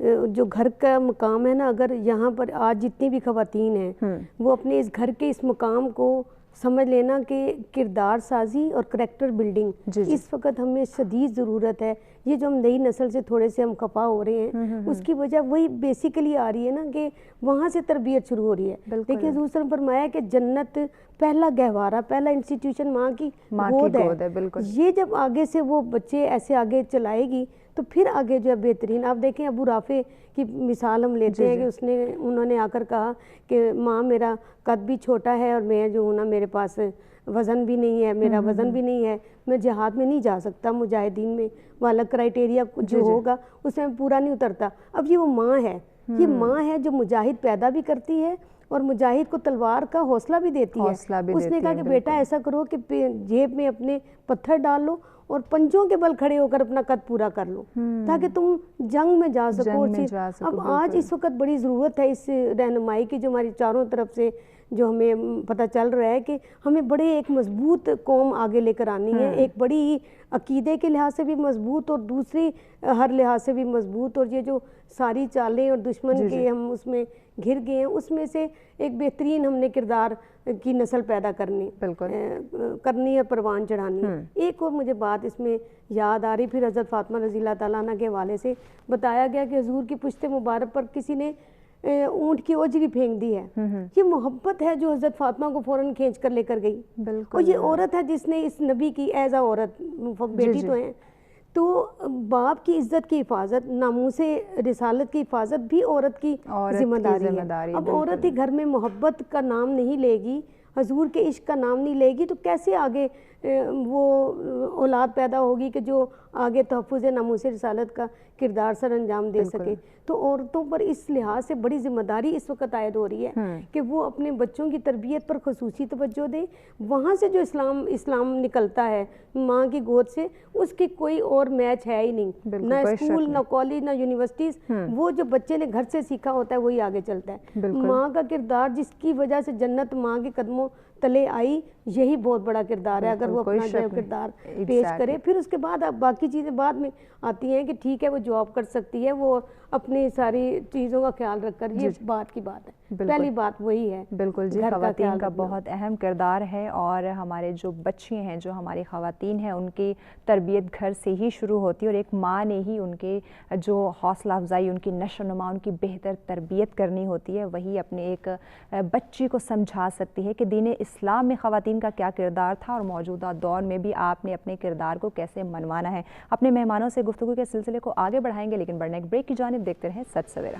جو گھر کا مقام ہے نا, اگر یہاں پر آج جتنی بھی خواتین ہیں وہ اپنے اس گھر کے اس مقام کو سمجھ لینا کہ کردار سازی اور کریکٹر بلڈنگ اس وقت ہمیں شدید ضرورت ہے. یہ جو ہم نئی نسل سے تھوڑے سے ہم خفا ہو رہے ہیں, اس کی وجہ وہی بیسیکلی آ رہی ہے نا کہ وہاں سے تربیت شروع ہو رہی ہے. دیکھیں حضور صلی اللہ علیہ وسلم فرمایا کہ جنت پہلا گہوارہ, پہلا انسٹیٹیوشن ماں کی گود ہے. یہ جب آگے سے وہ بچے ایسے آگے چلائے گی تو پھر آگے جو ہے بہترین. آپ دیکھیں ابو رافع کی مثال ہم لیتے ہیں کہ انہوں نے آ کر کہا کہ ماں میرا قد بھی چھوٹا ہے اور میں جو ہوں نا میرے پاس وزن بھی نہیں ہے, میرا وزن بھی نہیں ہے, میں جہاد میں نہیں جا سکتا, مجاہدین میں والا کرائٹیریا جو ہوگا اس میں پورا نہیں اترتا. اب یہ وہ ماں ہے, یہ ماں ہے جو مجاہد پیدا بھی کرتی ہے اور مجاہد کو تلوار کا حوصلہ بھی دیتی ہے. اس نے کہا کہ بیٹا ایسا کرو کہ جیب میں اپنے پتھر ڈال لو اور پنجوں کے بل کھڑے ہو کر اپنا قد پورا کر لو تاکہ تم جنگ میں جا سکو. اب آج اس وقت بڑی ضرورت ہے اس رہنمائی کی جو ہماری چاروں طرف سے جو ہمیں پتہ چل رہا ہے کہ ہمیں بڑے ایک مضبوط قوم آگے لے کر آنی ہے, ایک بڑی عقیدے کے لحاظ سے بھی مضبوط اور دوسری ہر لحاظ سے بھی مضبوط. اور یہ جو ساری چالیں اور دشمن کے ہم اس میں گھر گئے ہیں, اس میں سے ایک بہترین ہم نے کردار کی نسل پیدا کرنی ہے, پروان چڑھانی ہے. ایک اور مجھے بات اس میں یاد آ رہی, پھر حضرت فاطمہ رضی اللہ تعالیٰ عنہ کے حوالے سے بتایا گیا کہ حضور کی پشت مبارک پر کسی نے اونٹ کی اوجری پھینک دی ہے. یہ محبت ہے جو حضرت فاطمہ کو فوراً کھینچ کر لے کر گئی. اور یہ عورت ہے جس نے اس نبی کی ایز اے عورت, بیٹی تو ہیں, تو باپ کی عزت کی حفاظت, ناموس رسالت کی حفاظت بھی عورت کی ذمہ داری ہے. اب عورت ہی گھر میں محبت کا نام نہیں لے گی, حضور کے عشق کا نام نہیں لے گی, تو کیسے آگے وہ اولاد پیدا ہوگی کہ جو آگے تحفظ ناموس رسالت کا کردار سر انجام دے سکے. تو عورتوں پر اس لحاظ سے بڑی ذمہ داری اس وقت عائد ہو رہی ہے کہ وہ اپنے بچوں کی تربیت پر خصوصی توجہ دیں. وہاں سے جو اسلام نکلتا ہے ماں کی گود سے، اس کی کوئی اور میچ ہے ہی نہیں، نہ اسکول نہ کالج نہ یونیورسٹیز. وہ جو بچے نے گھر سے سیکھا ہوتا ہے وہی آگے چلتا ہے. ماں کا کردار جس کی وجہ سے جنت ماں کے قدموں تلے آئی، یہی بہت بڑا کردار ہے. اگر وہ اپنا جو کردار پیش کرے، پھر اس کے بعد اب باقی چیزیں بعد میں آتی ہیں کہ ٹھیک ہے وہ جاب کر سکتی ہے، وہ اپنی ساری چیزوں کا خیال رکھ کر، یہ بات کی بات ہے. پہلی بات وہی ہے. بالکل جی، خواتین کا بہت اہم کردار ہے، اور ہمارے جو بچے ہیں، جو ہماری خواتین ہیں، ان کی تربیت گھر سے ہی شروع ہوتی ہے، اور ایک ماں نے ہی ان کے جو حوصلہ افزائی، ان کی نشو و نما، ان کی بہتر تربیت کرنی ہوتی ہے. وہی اپنے ایک بچی کو سمجھا سکتی ہے کہ دین اسلام میں خواتین کا کیا کردار تھا، اور موجودہ دور میں بھی آپ نے اپنے کردار کو کیسے منوانا ہے. اپنے مہمانوں سے گفتگو کے سلسلے کو آگے بڑھائیں گے، لیکن بڑھنے ایک بریک کی جانب دیکھتے رہیں سچ سویرا.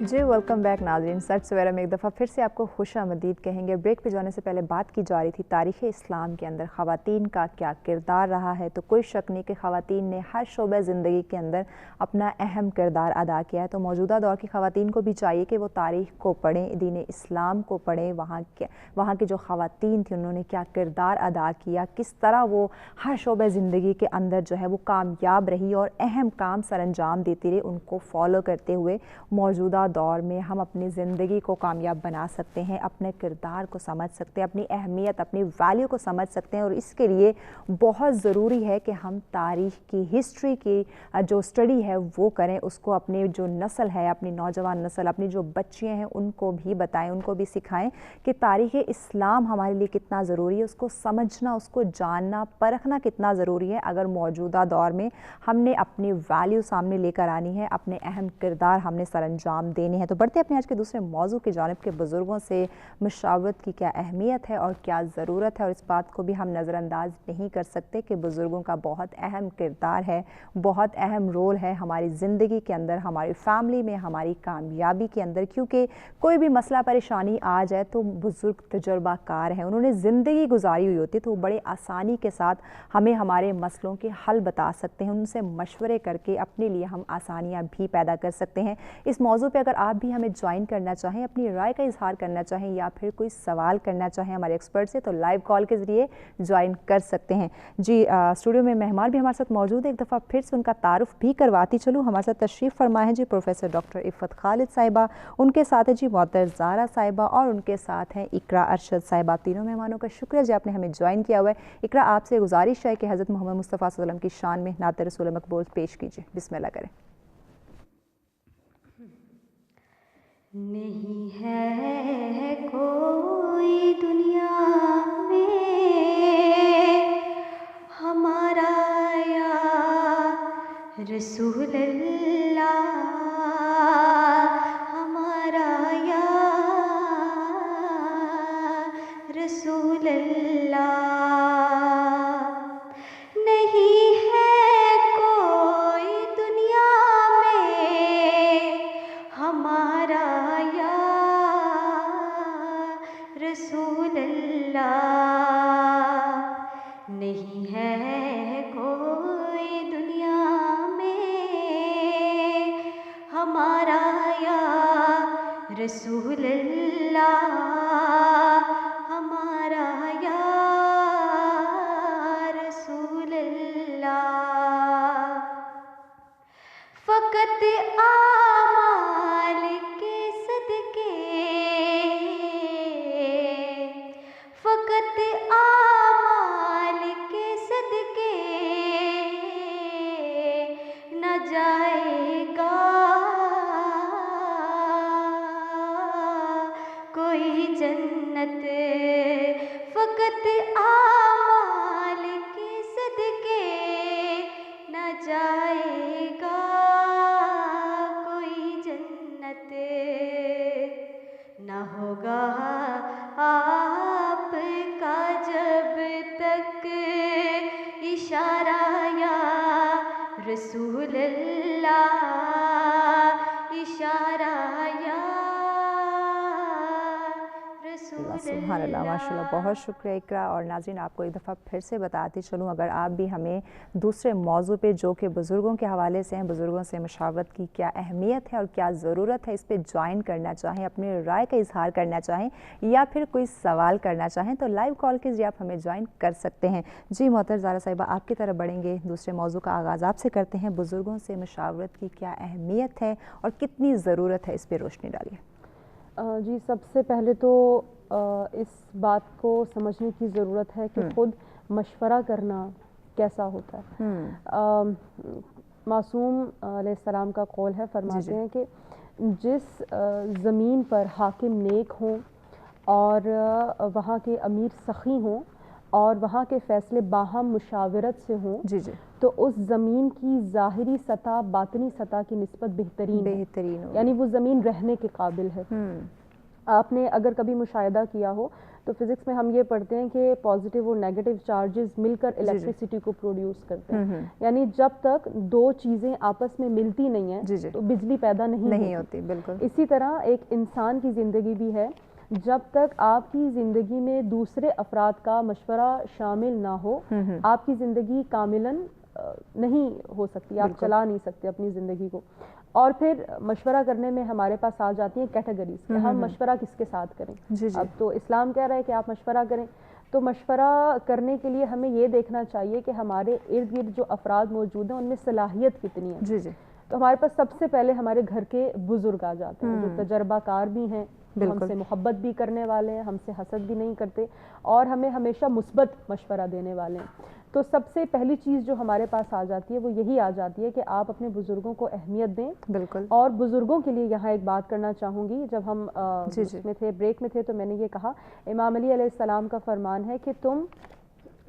جی ویلکم بیک ناظرین، سچ سویرا میں ایک دفعہ پھر سے آپ کو خوش آمدید کہیں گے. بریک پہ جانے سے پہلے بات کی جا رہی تھی تاریخ اسلام کے اندر خواتین کا کیا کردار رہا ہے. تو کوئی شک نہیں کہ خواتین نے ہر شعبہ زندگی کے اندر اپنا اہم کردار ادا کیا ہے. تو موجودہ دور کی خواتین کو بھی چاہیے کہ وہ تاریخ کو پڑھیں، دین اسلام کو پڑھیں، وہاں کی جو خواتین تھیں انہوں نے کیا کردار ادا کیا، کس طرح وہ ہر شعبہ زندگی کے اندر جو ہے وہ کامیاب رہی اور اہم کام سر انجام دیتی رہی. ان کو فالو کرتے ہوئے موجودہ دور میں ہم اپنی زندگی کو کامیاب بنا سکتے ہیں، اپنے کردار کو سمجھ سکتے ہیں، اپنی اہمیت، اپنی ویلیو کو سمجھ سکتے ہیں. اور اس کے لیے بہت ضروری ہے کہ ہم تاریخ کی، ہسٹری کی جو سٹڈی ہے وہ کریں. اس کو اپنی جو نسل ہے، اپنی نوجوان نسل، اپنی جو بچیاں ہیں ان کو بھی بتائیں، ان کو بھی سکھائیں کہ تاریخ اسلام ہمارے لیے کتنا ضروری ہے. اس کو سمجھنا، اس کو جاننا، پرکھنا کتنا ضروری ہے اگر موجودہ دور میں ہم نے اپنی ویلیو سامنے لے کر آنی ہے، اپنے اہم کردار ہم نے سر انجام دینے ہیں. تو بڑھتے اپنے آج کے دوسرے موضوع کی جانب کہ بزرگوں سے مشاورت کی کیا اہمیت ہے اور کیا ضرورت ہے. اور اس بات کو بھی ہم نظر انداز نہیں کر سکتے کہ بزرگوں کا بہت اہم کردار ہے، بہت اہم رول ہے ہماری زندگی کے اندر، ہماری فیملی میں، ہماری کامیابی کے اندر. کیونکہ کوئی بھی مسئلہ پریشانی آ جائے تو بزرگ تجربہ کار ہیں، انہوں نے زندگی گزاری ہوئی ہوتی ہے، تو وہ بڑے آسانی کے ساتھ ہمیں ہمارے مسئلوں کے حل بتا سکتے ہیں. ان سے مشورے کر کے اپنے لیے ہم آسانیاں بھی پیدا کر سکتے ہیں. اس موضوع پہ اگر آپ بھی ہمیں جوائن کرنا چاہیں، اپنی رائے کا اظہار کرنا چاہیں، یا پھر کوئی سوال کرنا چاہیں ہمارے ایکسپرٹ سے، تو لائیو کال کے ذریعے جوائن کر سکتے ہیں. جی اسٹوڈیو میں مہمان بھی ہمارے ساتھ موجود ہیں، ایک دفعہ پھر سے ان کا تعارف بھی کرواتی چلوں. ہمارے ساتھ تشریف فرمائے ہیں جی پروفیسر ڈاکٹر عفت خالد صاحبہ، ان کے ساتھ ہے جی معطر زارا صاحبہ، اور ان کے ساتھ ہیں اقرا ارشد صاحبہ. تینوں مہمانوں کا شکریہ جی آپ نے ہمیں جوائن کیا ہوا ہے. اقرا، آپ سے گزارش ہے کہ حضرت محمد مصطفیٰ صلی اللہ علیہ وسلم کی شان میں نعت رسول مقبول پیش کیجیے. بسم اللہ کریں. نہیں ہے کوئی دنیا میں ہمارا یا رسول اللہ، ہمارا یا رسول اللہ. نہیں ہے کوئی دنیا میں ہمارا یا رسول اللہ، نہیں ہے کوئی دنیا میں ہمارا یا رسول اللہ، ہمارا یا رسول اللہ. فقط اعمال کے صدقے، فقط اعمال کے صدقے نہ جائے گا کوئی جنت، فقط اعمال کے صدقے نہ جائے گا ہوگا آپ کا جب تک اشارہ یا رسول اللہ، اشارہ یا سبحان اللہ، ماشاء اللہ، بہت شکریہ اقرا۔ اور ناظرین آپ کو ایک دفعہ پھر سے بتاتی چلوں، اگر آپ بھی ہمیں دوسرے موضوع پہ جو کہ بزرگوں کے حوالے سے ہیں، بزرگوں سے مشاورت کی کیا اہمیت ہے اور کیا ضرورت ہے، اس پہ جوائن کرنا چاہیں، اپنے رائے کا اظہار کرنا چاہیں یا پھر کوئی سوال کرنا چاہیں تو لائیو کال کے ذریعے آپ ہمیں جوائن کر سکتے ہیں۔ جی محترم زارا صاحبہ، آپ کی طرف بڑھیں گے، دوسرے موضوع کا آغاز آپ سے کرتے ہیں۔ بزرگوں سے مشاورت کی کیا اہمیت ہے اور کتنی ضرورت ہے، اس پہ روشنی ڈالیے۔ جی، سب سے پہلے تو اس بات کو سمجھنے کی ضرورت ہے کہ خود مشورہ کرنا کیسا ہوتا ہے۔ معصوم علیہ السلام کا قول ہے، فرماتے ہیں کہ جس زمین پر حاکم نیک ہوں اور وہاں کے امیر سخی ہوں اور وہاں کے فیصلے باہم مشاورت سے ہوں تو اس زمین کی ظاہری سطح باطنی سطح کی نسبت بہترین ہے، یعنی وہ زمین رہنے کے قابل ہے۔ آپ نے اگر کبھی مشاہدہ کیا ہو تو فزکس میں ہم یہ پڑھتے ہیں کہ پازیٹیو اور نیگیٹو چارجز مل کر الیکٹریسٹی کو پروڈیوس کرتے ہیں، یعنی جب تک دو چیزیں آپس میں ملتی نہیں ہیں تو بجلی پیدا نہیں ہوتی۔ بالکل اسی طرح ایک انسان کی زندگی بھی ہے، جب تک آپ کی زندگی میں دوسرے افراد کا مشورہ شامل نہ ہو آپ کی زندگی کاملاً نہیں ہو سکتی، آپ چلا نہیں سکتے اپنی زندگی کو۔ اور پھر مشورہ کرنے میں ہمارے پاس آ جاتی ہیں کیٹیگریز کہ ہم مشورہ کس کے ساتھ کریں۔ اب تو اسلام کہہ رہا ہے کہ آپ مشورہ کریں، تو مشورہ کرنے کے لیے ہمیں یہ دیکھنا چاہیے کہ ہمارے ارد گرد جو افراد موجود ہیں ان میں صلاحیت کتنی ہے۔ تو ہمارے پاس سب سے پہلے ہمارے گھر کے بزرگ آ جاتے ہیں جو تجربہ کار بھی ہیں، ہم سے محبت بھی کرنے والے ہیں، ہم سے حسد بھی نہیں کرتے اور ہمیں ہمیشہ مثبت مشورہ دینے والے ہیں۔ تو سب سے پہلی چیز جو ہمارے پاس آ جاتی ہے وہ یہی آ جاتی ہے کہ آپ اپنے بزرگوں کو اہمیت دیں۔ بالکل۔ اور بزرگوں کے لیے یہاں ایک بات کرنا چاہوں گی، جب ہم اس میں تھے بریک میں تھے تو میں نے یہ کہا، امام علی علیہ السلام کا فرمان ہے کہ تم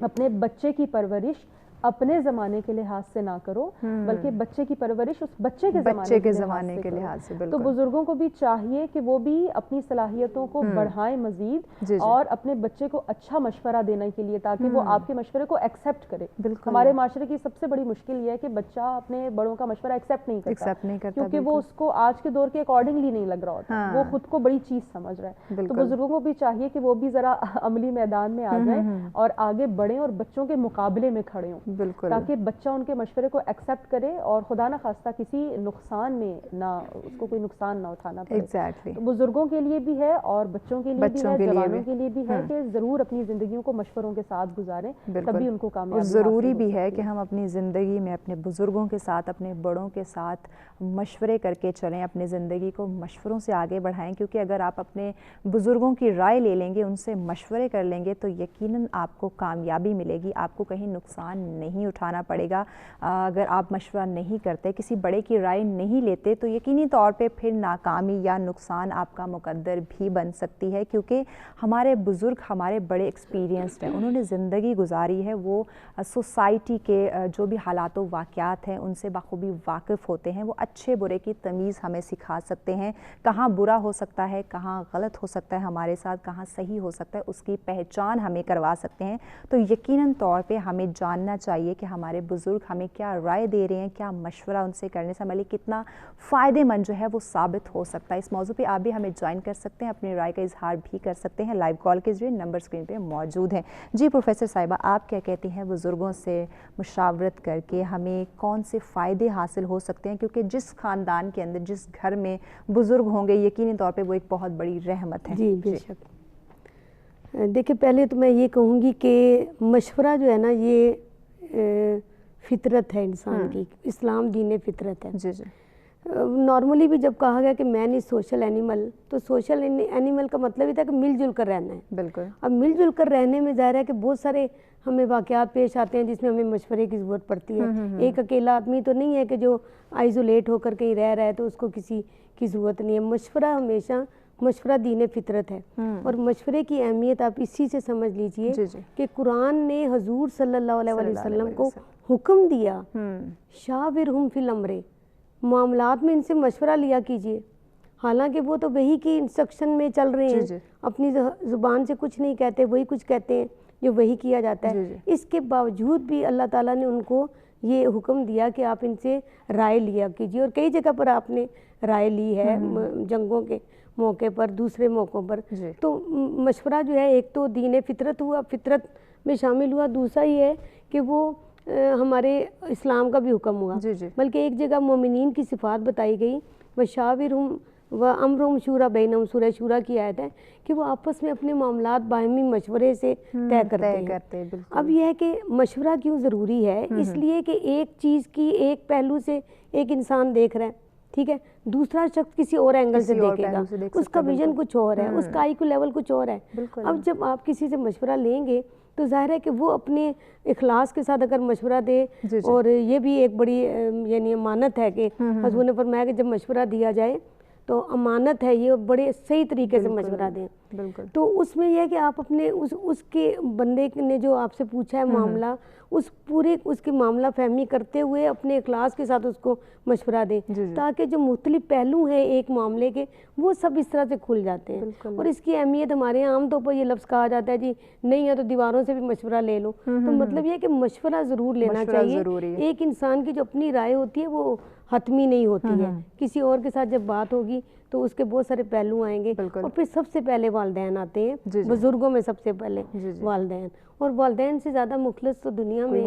اپنے بچے کی پرورش اپنے زمانے کے لحاظ سے نہ کرو بلکہ بچے کی پرورش اس بچے کے زمانے کے لحاظ سے۔ تو بزرگوں کو بھی چاہیے کہ وہ بھی اپنی صلاحیتوں کو بڑھائیں مزید اور اپنے بچے کو اچھا مشورہ دینے کے لیے تاکہ وہ آپ کے مشورے کو ایکسیپٹ کرے۔ ہمارے معاشرے کی سب سے بڑی مشکل یہ ہے کہ بچہ اپنے بڑوں کا مشورہ ایکسیپٹ نہیں کرتا کیونکہ وہ اس کو آج کے دور کے اکارڈنگلی نہیں لگ رہا ہوتا، وہ خود کو بڑی چیز سمجھ رہا ہے۔ تو بزرگوں کو بھی چاہیے کہ وہ بھی ذرا عملی میدان میں آ جائیں اور آگے بڑھیں اور بچوں کے مقابلے میں کھڑے ہوں تاکہ بچہ ان کے مشورے کو ایکسیپٹ کرے اور خدا نہ خواستہ کسی نقصان میں نہ اس کو کوئی نقصان نہ اٹھانا پڑے۔ تو بزرگوں کے لیے بھی ہے اور بچوں کے لیے بھی ہے، جوانوں کے لیے بھی ہے کہ ضرور اپنی زندگیوں کو مشوروں کے ساتھ گزاریں، تبھی ان کو کامیابی حاصل ہو۔ ضروری بھی ہے کہ ہم اپنی زندگی میں اپنے بزرگوں کے ساتھ اپنے بڑوں کے ساتھ مشورے کر کے چلیں، اپنی زندگی کو مشوروں سے آگے بڑھائیں، کیونکہ اگر آپ اپنے بزرگوں کی رائے لے لیں گے، ان سے مشورے کر لیں گے تو یقیناً آپ کو کامیابی ملے گی، آپ کو کہیں نقصان نہیں اٹھانا پڑے گا۔ اگر آپ مشورہ نہیں کرتے، کسی بڑے کی رائے نہیں لیتے تو یقینی طور پہ پھر ناکامی یا نقصان آپ کا مقدر بھی بن سکتی ہے، کیونکہ ہمارے بزرگ ہمارے بڑے ایکسپیرینسڈ ہیں، انہوں نے زندگی گزاری ہے، وہ سوسائٹی کے جو بھی حالات و واقعات ہیں ان سے بخوبی واقف ہوتے ہیں، وہ اچھے برے کی تمیز ہمیں سکھا سکتے ہیں، کہاں برا ہو سکتا ہے، کہاں غلط ہو سکتا ہے ہمارے ساتھ، کہاں صحیح ہو سکتا ہے، اس کی پہچان ہمیں کروا سکتے ہیں۔ تو یقیناً طور پہ ہمیں جاننا چاہیے کہ ہمارے بزرگ ہمیں کیا رائے دے رہے ہیں، کیا مشورہ ان سے کرنے سے ہمارے لیے کتنا فائدے مند جو ہے وہ ثابت ہو سکتا ہے۔ اس موضوع پہ آپ بھی ہمیں جوائن کر سکتے ہیں، اپنی رائے کا اظہار بھی کر سکتے ہیں لائیو کال کے ذریعے، نمبر اسکرین پہ موجود ہیں۔ جی پروفیسر صاحبہ، آپ کیا کہتی ہیں بزرگوں سے مشاورت کر کے ہمیں کون سے فائدے حاصل ہو سکتے ہیں، کیونکہ جس خاندان کے اندر جس گھر میں بزرگ ہوں گے یقینی طور پہ وہ ایک بہت بڑی رحمت ہے۔ جی بے شک۔ دیکھیں پہلے تو میں یہ کہوں گی کہ مشورہ جو ہے نا یہ فطرت ہے انسان کی، اسلام دین فطرت ہے۔ جی جی۔ نارملی بھی جب کہا گیا کہ مین از سوشل اینیمل، تو سوشل اینیمل کا مطلب یہ تھا کہ مل جل کر رہنا ہے۔ بالکل۔ اب مل جل کر رہنے میں ظاہر ہے کہ بہت سارے ہمیں واقعات پیش آتے ہیں جس میں ہمیں مشورے کی ضرورت پڑتی ہے۔ ایک اکیلا آدمی تو نہیں ہے کہ جو آئزولیٹ ہو کر کہیں رہ رہا ہے تو اس کو کسی کی ضرورت نہیں ہے۔ مشورہ ہمیشہ مشورہ دین فطرت ہے، اور مشورے کی اہمیت آپ اسی سے سمجھ لیجئے کہ قرآن نے حضور صلی اللہ علیہ وسلم کو حکم دیا شاورہم فی الامر، معاملات میں ان سے مشورہ لیا کیجئے۔ حالانکہ وہ تو وہی کی انسٹرکشن میں چل رہے ہیں، اپنی زبان سے کچھ نہیں کہتے، وہی کچھ کہتے ہیں جو وہی کیا جاتا ہے۔ اس کے باوجود بھی اللہ تعالیٰ نے ان کو یہ حکم دیا کہ آپ ان سے رائے لیا کیجیے، اور کئی جگہ پر آپ نے رائے لی ہے، جنگوں کے موقع پر، دوسرے موقعوں پر۔ تو مشورہ جو ہے ایک تو دین فطرت ہوا، فطرت میں شامل ہوا، دوسرا یہ ہے کہ وہ ہمارے اسلام کا بھی حکم ہوا، بلکہ ایک جگہ مومنین کی صفات بتائی گئی، وشاورہم وامرہم شورا بینہم، سورہ شورا کی آیت ہے کہ وہ آپس میں اپنے معاملات باہمی مشورے سے طے کرتے ہیں۔ اب یہ ہے کہ مشورہ کیوں ضروری ہے؟ اس لیے کہ ایک چیز کی ایک پہلو سے ایک انسان دیکھ رہا ہے، ٹھیک ہے، دوسرا شخص کسی اور اینگل سے دیکھے گا، اس کا ویژن کچھ اور ہے، اس کا آئی کیو لیول کچھ اور ہے۔ اب جب آپ کسی سے مشورہ لیں گے تو ظاہر ہے کہ وہ اپنے اخلاص کے ساتھ اگر مشورہ دے، اور یہ بھی ایک بڑی یعنی امانت ہے کہ حضور نے فرمایا کہ جب مشورہ دیا جائے تو امانت ہے یہ، بڑے صحیح طریقے سے مشورہ دیں۔ تو اس میں یہ ہے کہ آپ اپنے اس کے بندے نے جو آپ سے پوچھا ہے معاملہ، اس پورے اس کی معاملہ فہمی کرتے ہوئے اپنے اخلاص کے ساتھ اس کو مشورہ دیں، تاکہ جو مختلف پہلو ہیں ایک معاملے کے وہ سب اس طرح سے کھل جاتے ہیں۔ اور اس کی اہمیت ہمارے یہاں عام طور پر یہ لفظ کہا جاتا ہے جی نہیں ہے تو دیواروں سے بھی مشورہ لے لو، تو مطلب یہ ہے کہ مشورہ ضرور لینا چاہیے۔ ایک انسان کی جو اپنی رائے ہوتی ہے وہ حتمی نہیں ہوتی ہے، کسی اور کے ساتھ جب بات ہوگی تو اس کے بہت سارے پہلو آئیں گے، اور پھر سب سے پہلے والدین آتے ہیں، بزرگوں میں سب سے پہلے والدین، اور والدین سے زیادہ مخلص تو دنیا میں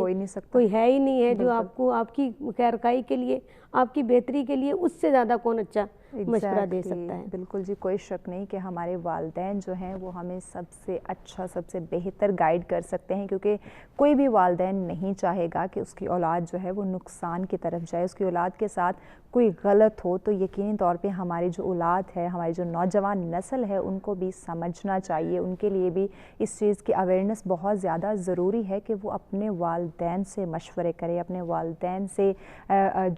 کوئی ہے ہی نہیں ہے، جو آپ کو آپ کی خیرخواہی کے لیے، آپ کی بہتری کے لیے اس سے زیادہ کون اچھا مشورہ دے سکتا ہے۔ بالکل جی، کوئی شک نہیں کہ ہمارے والدین جو ہیں وہ ہمیں سب سے اچھا، سب سے بہتر گائیڈ کر سکتے ہیں، کیونکہ کوئی بھی والدین نہیں چاہے گا کہ اس کی اولاد جو ہے وہ نقصان کی طرف جائے، اس کی اولاد کے ساتھ کوئی غلط ہو۔ تو یقینی طور پہ ہماری جو اولاد ہے، ہماری جو نوجوان نسل ہے، ان کو بھی سمجھنا چاہیے، ان کے لیے بھی اس چیز کی اویئرنیس بہت زیادہ ضروری ہے کہ وہ اپنے والدین سے مشورے کرے، اپنے والدین سے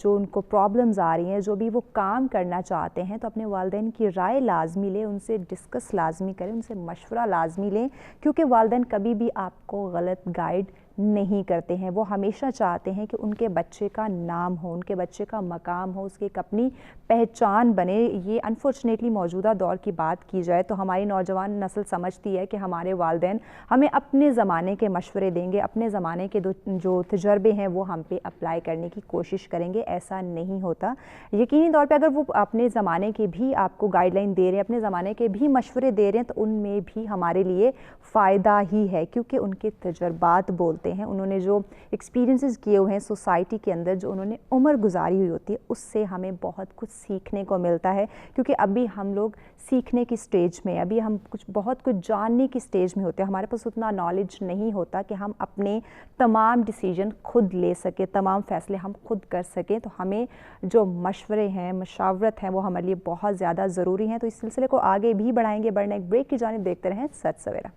جو ان کو پرابلمز آ رہی ہیں، جو بھی وہ کام کرنا چاہتے ہیں، تو اپنے والدین کی رائے لازمی لیں، ان سے ڈسکس لازمی کریں، ان سے مشورہ لازمی لیں، کیونکہ والدین کبھی بھی آپ کو غلط گائیڈ نہیں کرتے ہیں۔ وہ ہمیشہ چاہتے ہیں کہ ان کے بچے کا نام ہو، ان کے بچے کا مقام ہو، اس کی ایک اپنی پہچان بنے۔ یہ انفارچونیٹلی موجودہ دور کی بات کی جائے تو ہماری نوجوان نسل سمجھتی ہے کہ ہمارے والدین ہمیں اپنے زمانے کے مشورے دیں گے، اپنے زمانے کے جو تجربے ہیں وہ ہم پہ اپلائی کرنے کی کوشش کریں گے۔ ایسا نہیں ہوتا۔ یقینی طور پہ اگر وہ اپنے زمانے کے بھی آپ کو گائیڈ لائن دے رہے ہیں، اپنے زمانے کے بھی مشورے دے رہے ہیں، تو ان میں بھی ہمارے لیے فائدہ ہی ہے، کیونکہ ان کے تجربات بولتے ہیں، انہوں نے جو ایکسپیرینسز کیے ہوئے ہیں سوسائٹی کے اندر، جو انہوں نے عمر گزاری ہوئی ہوتی ہے، اس سے ہمیں بہت کچھ سیکھنے کو ملتا ہے، کیونکہ ابھی ہم لوگ سیکھنے کی سٹیج میں، ابھی ہم بہت کچھ جاننے کی سٹیج میں ہوتے ہیں، ہمارے پاس اتنا نالج نہیں ہوتا کہ ہم اپنے تمام ڈیسیجن خود لے سکیں، تمام فیصلے ہم خود کر سکیں۔ تو ہمیں جو مشورے ہیں، مشاورت ہیں، وہ ہمارے لیے بہت زیادہ ضروری ہیں۔ تو اس سلسلے کو آگے بھی بڑھائیں گے، بڑھنا ایک بریک کی جانب دیکھتے رہیں سچ سویرا۔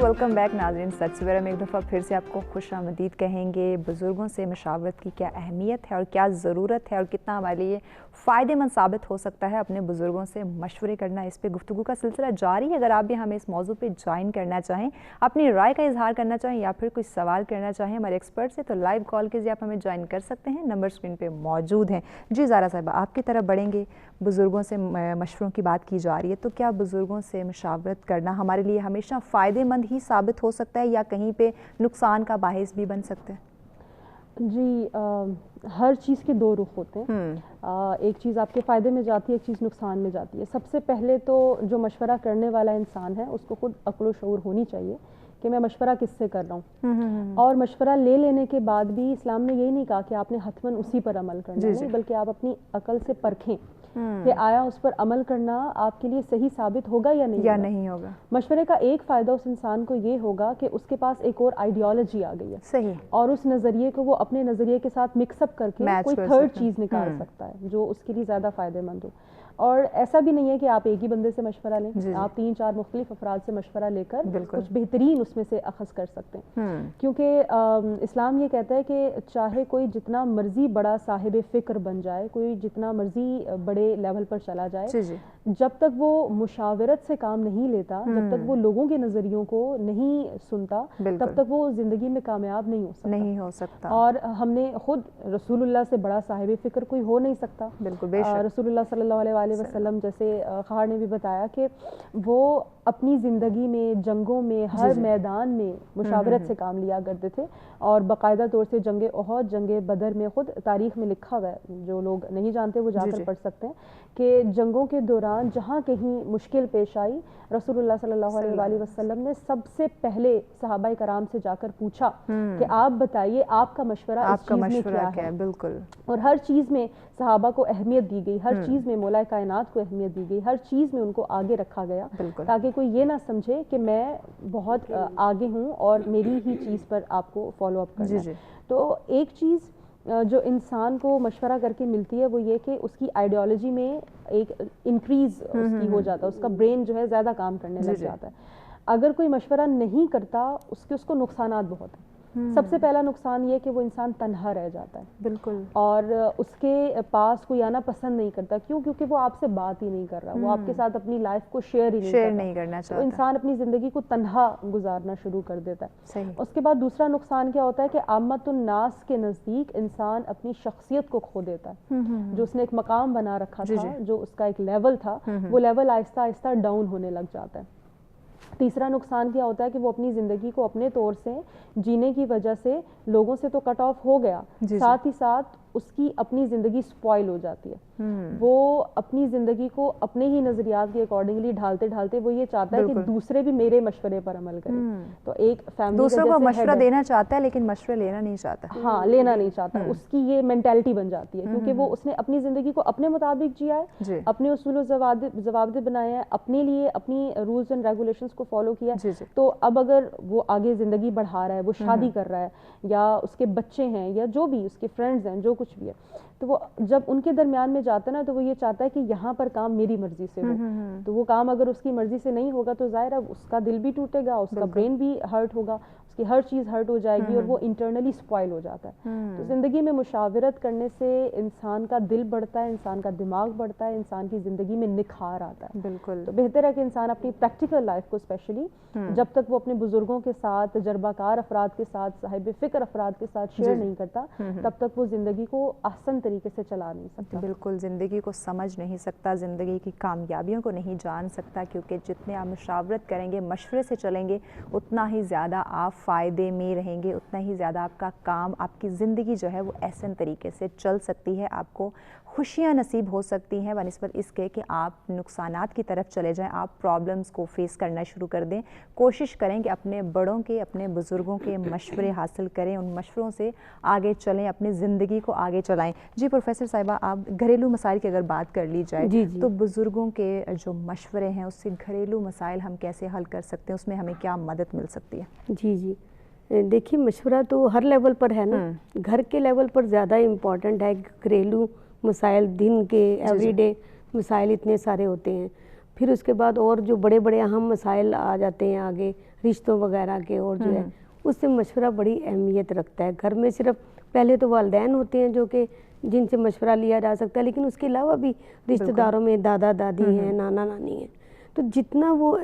ویلکم بیک ناظرین، سچ سویرا میں ایک دفعہ پھر سے آپ کو خوش آمدید کہیں گے۔ بزرگوں سے مشاورت کی کیا اہمیت ہے اور کیا ضرورت ہے، اور کتنا ہمارے لیے فائدے مند ثابت ہو سکتا ہے اپنے بزرگوں سے مشورے کرنا، اس پہ گفتگو کا سلسلہ جاری ہے۔ اگر آپ بھی ہمیں اس موضوع پہ جوائن کرنا چاہیں، اپنی رائے کا اظہار کرنا چاہیں، یا پھر کوئی سوال کرنا چاہیں ہمارے ایکسپرٹ سے، تو لائیو کال کے ذریعے آپ ہمیں جوائن کر سکتے ہیں، نمبر اسکرین پہ موجود ہیں۔ جی زارا صاحبہ، آپ کی طرف بڑھیں گے۔ بزرگوں سے مشوروں کی بات کی جا رہی ہے، تو کیا بزرگوں سے مشاورت کرنا ہمارے لیے ہمیشہ فائدے مند ہی ثابت ہو سکتا ہے، یا کہیں پہ نقصان کا باعث بھی بن سکتا ہے؟ جی، ہر چیز کے دو رخ ہوتے ہیں، ایک چیز آپ کے فائدے میں جاتی ہے، ایک چیز نقصان میں جاتی ہے۔ سب سے پہلے تو جو مشورہ کرنے والا انسان ہے اس کو خود عقل و شعور ہونی چاہیے کہ میں مشورہ کس سے کر رہا ہوں، اور مشورہ لے لینے کے بعد بھی اسلام نے یہی نہیں کہا کہ آپ نے حتماً اسی پر عمل کرنا ہے، بلکہ آپ اپنی عقل سے پرکھیں کہ آیا اس پر عمل کرنا آپ کے لیے صحیح ثابت ہوگا یا نہیں ہوگا۔ مشورے کا ایک فائدہ اس انسان کو یہ ہوگا کہ اس کے پاس ایک اور آئیڈیالوجی آ گئی ہے، صحیح، اور اس نظریے کو وہ اپنے نظریے کے ساتھ مکس اپ کر کے کوئی تھرڈ چیز نکال سکتا ہے جو اس کے لیے زیادہ فائدہ مند ہو۔ اور ایسا بھی نہیں ہے کہ آپ ایک ہی بندے سے مشورہ لیں, آپ 3-4 مختلف افراد سے مشورہ لے کر کچھ بہترین اس میں سے اخذ کر سکتے ہیں. کیونکہ اسلام یہ کہتا ہے کہ چاہے کوئی جتنا مرضی بڑا صاحب فکر بن جائے, کوئی جتنا مرضی بڑے لیول پر چلا جائے, جب تک وہ مشاورت سے کام نہیں لیتا, جب تک وہ لوگوں کے نظریوں کو نہیں سنتا, تب تک وہ زندگی میں کامیاب نہیں ہو سکتا. اور ہم نے خود رسول اللہ سے بڑا صاحب فکر کوئی ہو نہیں سکتا. بالکل رسول اللہ صلی اللہ علیہ وسلم جیسے خواہر نے بھی بتایا کہ وہ اپنی زندگی میں جنگوں میں ہر میدان میں مشاورت سے کام لیا کرتے تھے, اور باقاعدہ طور سے جنگ احد, جنگ بدر میں خود تاریخ میں لکھا ہوا ہے, جو لوگ نہیں جانتے وہ جا کر پڑھ سکتے ہیں کہ جنگوں کے دوران جہاں کہیں مشکل پیش آئی, رسول اللہ صلی اللہ علیہ وسلم نے سب سے پہلے صحابہ کرام سے جا کر پوچھا کہ آپ بتائیے آپ کا مشورہ اس چیز میں کیا ہے. بالکل. اور ہر چیز میں صحابہ کو اہمیت دی گئی, ہر چیز میں مولا کائنات کو اہمیت دی گئی, ہر چیز میں ان کو آگے رکھا گیا, تاکہ کوئی یہ نہ سمجھے کہ میں بہت آگے ہوں اور میری ہی چیز پر آپ کو فالو اپ کرنا ہے. تو ایک چیز جو انسان کو مشورہ کر کے ملتی ہے وہ یہ کہ اس کی آئیڈیالوجی میں ایک انکریز اس کی ہو جاتا ہے, اس کا برین جو ہے زیادہ کام کرنے لگ جاتا ہے. اگر کوئی مشورہ نہیں کرتا اس کو نقصانات بہت ہیں. سب سے پہلا نقصان یہ کہ وہ انسان تنہا رہ جاتا ہے. بالکل. اور اس کے پاس کوئی آنا پسند نہیں کرتا. کیوں؟ کیونکہ وہ آپ سے بات ہی نہیں کر رہا, وہ آپ کے ساتھ اپنی لائف کو شیئر نہیں کرنا چاہتا. انسان اپنی زندگی کو تنہا گزارنا شروع کر دیتا ہے. اس کے بعد دوسرا نقصان کیا ہوتا ہے کہ عامت الناس کے نزدیک انسان اپنی شخصیت کو کھو دیتا ہے. جو اس نے ایک مقام بنا رکھا تھا, جو اس کا ایک لیول تھا, وہ لیول آہستہ آہستہ ڈاؤن ہونے لگ جاتا ہے. تیسرا نقصان کیا ہوتا ہے کہ وہ اپنی زندگی کو اپنے طور سے جینے کی وجہ سے لوگوں سے تو کٹ آف ہو گیا, ساتھ ہی ساتھ اس کی اپنی زندگی سپوائل ہو جاتی ہے. وہ اپنی زندگی کو اپنے ہی نظریات کے اکارڈنگلی ڈھالتے ڈھالتے وہ یہ چاہتا ہے کہ دوسرے بھی میرے مشورے پر عمل کریں. تو ایک فیملی دوسروں کو مشورہ دینا چاہتا ہے لیکن مشورے لینا نہیں چاہتا. ہاں, لینا نہیں چاہتا. اس کی یہ مینٹیلٹی بن جاتی ہے کیونکہ وہ اس نے اپنی زندگی کو اپنے مطابق جیا ہے, اپنے اصول و ضوابط بنائے ہیں, اپنے لیے اپنی رولز اینڈ ریگولیشنز کو فالو کیا. تو اب اگر وہ آگے زندگی بڑھا رہا ہے, وہ شادی کر رہا ہے, یا اس کے بچے ہیں, یا جو بھی اس کے فرینڈز ہیں, جو کچھ بھی ہے, تو وہ جب ان کے درمیان میں جاتا ہے نا تو وہ یہ چاہتا ہے کہ یہاں پر کام میری مرضی سے ہو. تو وہ کام اگر اس کی مرضی سے نہیں ہوگا تو ظاہر ہے اس کا دل بھی ٹوٹے گا, اس کا برین بھی ہرٹ ہوگا, اس کی ہر چیز ہرٹ ہو جائے گی, اور وہ انٹرنلی سپوائل ہو جاتا ہے. تو زندگی میں مشاورت کرنے سے انسان کا دل بڑھتا ہے, انسان کا دماغ بڑھتا ہے, انسان کی زندگی میں نکھار آتا ہے. بالکل. تو بہتر ہے کہ انسان اپنی پریکٹیکل لائف کو اسپیشلی جب تک وہ اپنے بزرگوں کے ساتھ, تجربہ کار افراد کے ساتھ, صاحب فکر افراد کے ساتھ شیئر نہیں کرتا, تب تک وہ زندگی کو احسن طریقے سے چلا نہیں سکتا. بالکل, زندگی کو سمجھ نہیں سکتا, زندگی کی کامیابیوں کو نہیں جان سکتا, کیونکہ جتنے آپ مشاورت کریں گے, مشورے سے چلیں گے, اتنا ہی زیادہ آپ فائدے میں رہیں گے, اتنا ہی زیادہ آپ کا کام, آپ کی زندگی جو ہے وہ احسن طریقے سے چل سکتی ہے, آپ کو خوشیاں نصیب ہو سکتی ہیں بنسبت اس کے کہ آپ نقصانات کی طرف چلے جائیں, آپ پرابلمز کو فیس کرنا شروع کر دیں. کوشش کریں کہ اپنے بڑوں کے, اپنے بزرگوں کے مشورے حاصل کریں, ان مشوروں سے آگے چلیں, اپنی زندگی کو آگے چلائیں. جی پروفیسر صاحبہ, آپ گھریلو مسائل کی اگر بات کر لی جائے تو بزرگوں کے جو مشورے ہیں اس سے گھریلو مسائل ہم کیسے حل کر سکتے ہیں, اس میں ہمیں کیا مدد مل سکتی ہے؟ جی دیکھیے, مشورہ تو ہر لیول پر ہے نا. گھر کے لیول پر زیادہ امپورٹنٹ ہے. گھریلو مسائل, دن کے ایوری ڈے مسائل اتنے سارے ہوتے ہیں. پھر اس کے بعد اور جو بڑے بڑے اہم مسائل آ جاتے ہیں آگے, رشتوں وغیرہ کے, اور جو ہے اس سے مشورہ بڑی اہمیت رکھتا ہے. گھر میں صرف پہلے تو والدین ہوتے ہیں جو کہ جن سے مشورہ لیا جا سکتا ہے, لیکن اس کے علاوہ بھی رشتہ داروں میں دادا دادی ہیں, نانا نانی ہیں. تو جتنا وہ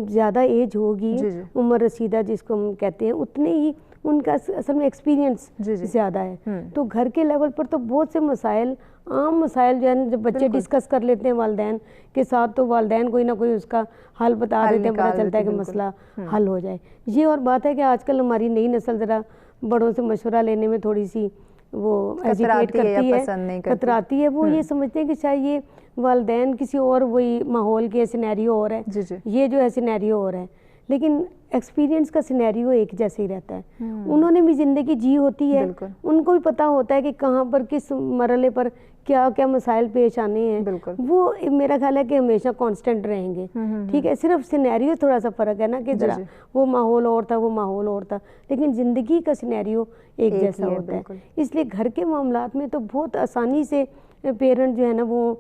زیادہ ایج ہوگی, عمر رسیدہ جس کو ہم کہتے ہیں, اتنے ہی ان کا اصل میں ایکسپیرینس زیادہ ہے. تو گھر کے لیول پر تو بہت سے مسائل, عام مسائل جو ہے جب بچے ڈسکس کر لیتے ہیں والدین کے ساتھ, تو والدین کوئی نہ کوئی اس کا حل بتا دیتے ہیں, پتہ چلتا ہے کہ مسئلہ حل ہو جائے. یہ اور بات ہے کہ آج کل ہماری نئی نسل ذرا بڑوں سے مشورہ لینے میں تھوڑی سی وہ ہیزیٹیٹ کرتی ہے, کتراتی ہے. وہ یہ سمجھتے ہیں کہ شاید یہ والدین کسی اور وہی ماحول کے سینیریو اور ہے, یہ جو ہے سینیریو اور ہے. لیکن ایکسپیرینس کا سینیریو ایک جیسے ہی رہتا ہے. انہوں نے بھی زندگی جی ہوتی ہے, ان کو بھی پتہ ہوتا ہے کہ کہاں پر کس مرحلے پر کیا کیا مسائل پیش آنے ہیں, وہ میرا خیال ہے کہ ہمیشہ کانسٹنٹ رہیں گے. ٹھیک ہے, صرف سینیریو تھوڑا سا فرق ہے نا کہ ذرا وہ ماحول اور تھا, وہ ماحول اور تھا, لیکن زندگی کا سینیریو ایک جیسا ہوتا ہے. اس لیے گھر کے معاملات میں تو بہت آسانی سے پیرنٹ جو ہے نا وہ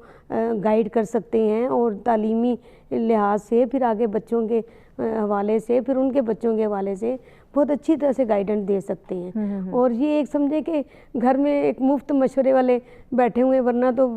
گائیڈ کر سکتے ہیں, اور تعلیمی لحاظ سے پھر آگے بچوں کے حوالے سے, پھر ان کے بچوں کے حوالے سے بہت اچھی طرح سے گائیڈنس دے سکتے ہیں. اور یہ ایک سمجھے کہ گھر میں ایک مفت مشورے والے بیٹھے ہوئے, ورنہ تو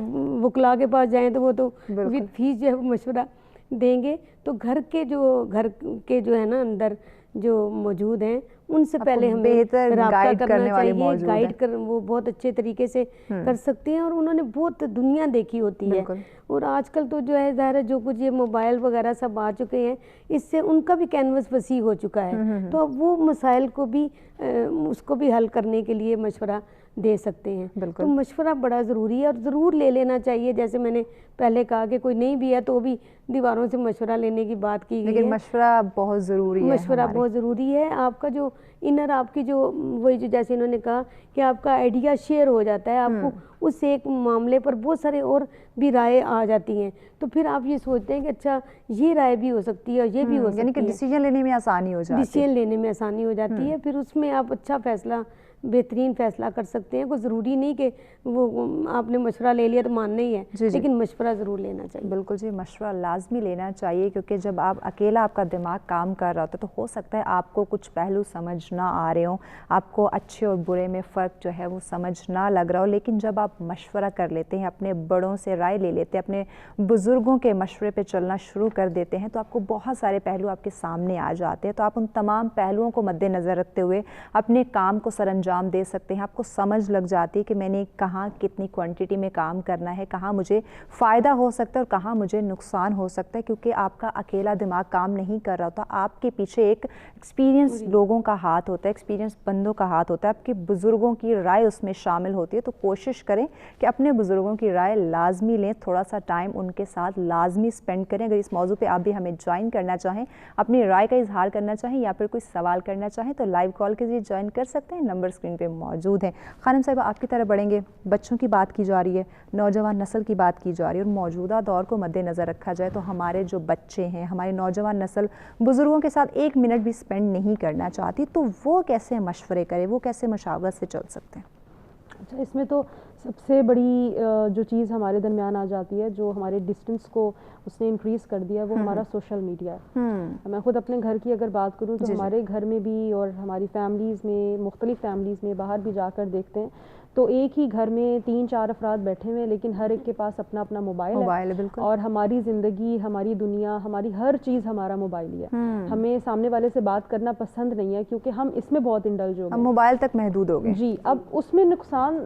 وکلا کے پاس جائیں تو وہ تو ود فیس جو ہے مشورہ دیں گے. تو گھر کے جو ہے نا اندر جو موجود ہیں ان سے پہلے ہمیں رابطہ کرنا چاہیے. گائیڈ کر وہ بہت اچھے طریقے سے کر سکتے ہیں, اور انہوں نے بہت دنیا دیکھی ہوتی ہے. اور آج کل تو جو ہے ظاہر ہے جو کچھ یہ موبائل وغیرہ سب آ چکے ہیں, اس سے ان کا بھی کینوس وسیع ہو چکا ہے. تو اب وہ مسائل کو بھی اس کو بھی حل کرنے کے لیے مشورہ دے سکتے ہیں. تو مشورہ بڑا ضروری ہے, اور ضرور لے لینا چاہیے. جیسے میں نے پہلے کہا کہ کوئی نہیں بھی ہے تو بھی دیواروں سے مشورہ لینے کی بات کی گئی ہے, لیکن مشورہ بہت ضروری ہے. مشورہ بہت ضروری ہے. آپ کا جو انر, آپ کی جو وہی جو جیسے انہوں نے کہا کہ آپ کا آئیڈیا شیئر ہو جاتا ہے, آپ کو اس ایک معاملے پر بہت سارے اور بھی رائے آ جاتی ہیں, تو پھر آپ یہ سوچتے ہیں کہ اچھا یہ رائے بھی ہو سکتی ہے اور یہ بھی ہو سکتی ہے, یعنی کہ ڈیسیجن لینے میں آسانی ہو جاتی ہے. ڈیسیجن لینے میں آسانی ہو جاتی ہے. پھر اس میں آپ اچھا فیصلہ, بہترین فیصلہ کر سکتے ہیں. کوئی ضروری نہیں کہ وہ آپ نے مشورہ لے لیا تو ماننا ہی ہے, لیکن مشورہ ضرور لینا چاہیے. بالکل جی, مشورہ لازمی لینا چاہیے, کیونکہ جب آپ اکیلا آپ کا دماغ کام کر رہا ہوتا ہے تو ہو سکتا ہے آپ کو کچھ پہلو سمجھ نہ آ رہے ہوں, آپ کو اچھے اور برے میں فرق جو ہے وہ سمجھ نہ لگ رہا ہو. لیکن جب آپ مشورہ کر لیتے ہیں, اپنے بڑوں سے رائے لے لیتے ہیں, اپنے بزرگوں کے مشورے پہ چلنا شروع کر دیتے ہیں, تو آپ کو بہت سارے پہلو آپ کے سامنے آ جاتے ہیں. تو آپ ان تمام پہلوؤں کو مد نظر رکھتے ہوئے اپنے کام کو سر انجام دے سکتے ہیں. آپ کو سمجھ لگ جاتی ہے کہ میں نے کہاں کتنی کوانٹٹی میں کام کرنا ہے, کہاں مجھے فائدہ ہو سکتا ہے اور کہاں مجھے نقصان ہو سکتا ہے, کیونکہ آپ کا اکیلا دماغ کام نہیں کر رہا ہوتا. آپ کے پیچھے ایک ایکسپیرینس لوگوں کا ہاتھ ہوتا ہے, ایکسپیرینس بندوں کا ہاتھ ہوتا ہے, آپ کے بزرگوں کی رائے اس میں شامل ہوتی ہے. تو کوشش کریں کہ اپنے بزرگوں کی رائے لازمی لیں, تھوڑا سا ٹائم ان کے ساتھ لازمی سپینڈ کریں. اگر اس موضوع پہ آپ بھی ہمیں جوائن کرنا چاہیں, اپنی رائے کا اظہار کرنا چاہیں یا پھر کوئی سوال کرنا چاہیں, تو لائیو کال کے ذریعے جوائن کر سکتے ہیں. نمبر اسکرین پہ موجود ہیں. خانم صاحبہ, آپ کی طرف بڑھیں گے. بچوں کی بات کی جا رہی ہے, نوجوان نسل کی بات کی جا رہی ہے, اور موجودہ دور کو مد نظر رکھا جائے تو ہمارے جو بچے ہیں, ہماری نوجوان نسل بزرگوں کے ساتھ ایک منٹ بھی سپینڈ نہیں کرنا چاہتی, تو وہ کیسے مشورے کرے, وہ کیسے مشاورت سے چل سکتے ہیں؟ اچھا, اس میں تو سب سے بڑی جو چیز ہمارے درمیان آ جاتی ہے, جو ہمارے ڈسٹنس کو اس نے انکریز کر دیا, وہ ہمارا سوشل میڈیا ہے. میں خود اپنے گھر کی اگر بات کروں تو ہمارے گھر میں بھی اور ہماری فیملیز میں, مختلف فیملیز میں باہر بھی جا کر دیکھتے ہیں تو ایک ہی گھر میں 3-4 افراد بیٹھے ہوئے, لیکن ہر ایک کے پاس اپنا اپنا موبائل ہے, اور ہماری زندگی, ہماری دنیا, ہماری ہر چیز ہمارا موبائل ہی ہے. ہمیں سامنے والے سے بات کرنا پسند نہیں ہے, کیونکہ ہم اس میں بہت انڈلج ہو گئے, ہم موبائل تک محدود ہو گئے. جی, اب اس میں نقصان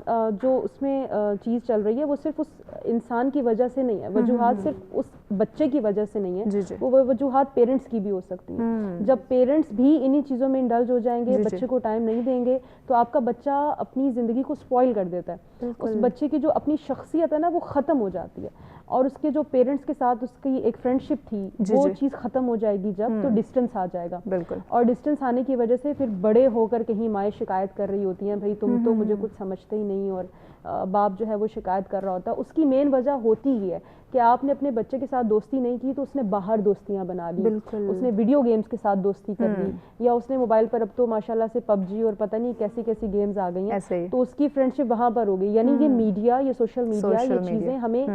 جو اس میں چیز چل رہی ہے وہ صرف اس انسان کی وجہ سے نہیں ہے, وجوہات صرف اس بچے کی وجہ سے نہیں ہے, وہ وجوہات پیرنٹس کی بھی ہو سکتی ہیں. جب پیرنٹس بھی انہی چیزوں میں انڈلج ہو جائیں گے, بچے کو ٹائم نہیں دیں گے, تو آپ کا بچہ اپنی زندگی کو سپوائل کر دیتا ہے. اس بچے کی جو اپنی شخصیت ہے نا وہ ختم ہو جاتی ہے, اور اس کے جو پیرنٹس کے ساتھ اس کی ایک فرینڈشپ تھی وہ چیز ختم ہو جائے گی جب, تو ڈسٹنس آ جائے گا. اور ڈسٹنس آنے کی وجہ سے پھر بڑے ہو کر کہیں مائیں شکایت کر رہی ہوتی ہیں, بھائی تم تو مجھے کچھ سمجھتے ہی نہیں, اور باپ جو ہے وہ شکایت کر رہا ہوتا ہے. اس کی مین وجہ ہوتی ہی ہے کہ آپ نے اپنے بچے کے ساتھ دوستی نہیں کی, تو اس نے باہر دوستیاں بنا لی, اس نے ویڈیو گیمز کے ساتھ دوستی کر لی, یا اس نے موبائل پر, اب تو ماشاءاللہ سے PUBG اور پتہ نہیں کیسی کیسی گیمز آ گئی ہیں, تو اس کی فرینڈشپ وہاں پر ہو گئی. یعنی یہ میڈیا, یہ سوشل میڈیا, یہ چیزیں ہمیں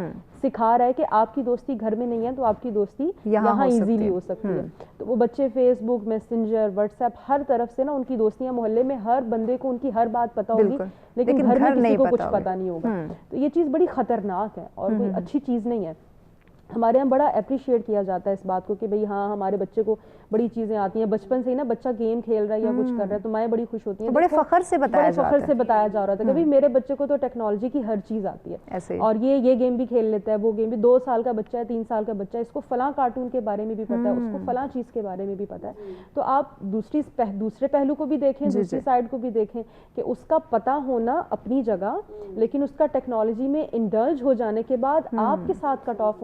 سکھا رہا ہے کہ آپ کی دوستی گھر میں نہیں ہے تو آپ کی دوستی یہاں ایزیلی ہو سکتی ہے. تو وہ بچے فیس بک, میسنجر, واٹس ایپ, ہر طرف سے نا ان کی دوستیاں, محلے میں ہر بندے کو ان کی ہر بات پتہ ہوگی, لیکن گھر میں کسی کو کچھ پتہ نہیں ہوگا. تو یہ چیز بڑی خطرناک ہے اور کوئی اچھی چیز نہیں ہے. ہمارے یہاں بڑا اپریشیٹ کیا جاتا ہے اس بات کو کہ بھئی ہاں ہمارے بچے کو بڑی چیزیں آتی ہیں, بچپن سے ہی نا بچہ گیم کھیل رہا ہے یا کچھ کر رہا ہے تو مائیں بڑی خوش ہوتی ہیں, بڑے فخر سے بتایا جا رہا تھا کہ بھئی میرے بچے کو تو ٹیکنالوجی کی ہر چیز آتی ہے, اور یہ گیم بھی کھیل لیتا ہے, وہ گیم بھی, 2 سال کا بچہ ہے, 3 سال کا بچہ ہے, اس کو فلاں کارٹون کے بارے میں بھی پتہ ہے, اس کو فلاں چیز کے بارے میں بھی پتہ ہے. تو آپ دوسرے پہلو کو بھی دیکھیں, دوسری سائڈ کو بھی دیکھیں کہ اس کا پتہ ہونا اپنی جگہ, لیکن اس کا ٹیکنالوجی میں انڈلج ہو جانے کے بعد آپ کے ساتھ کٹ آف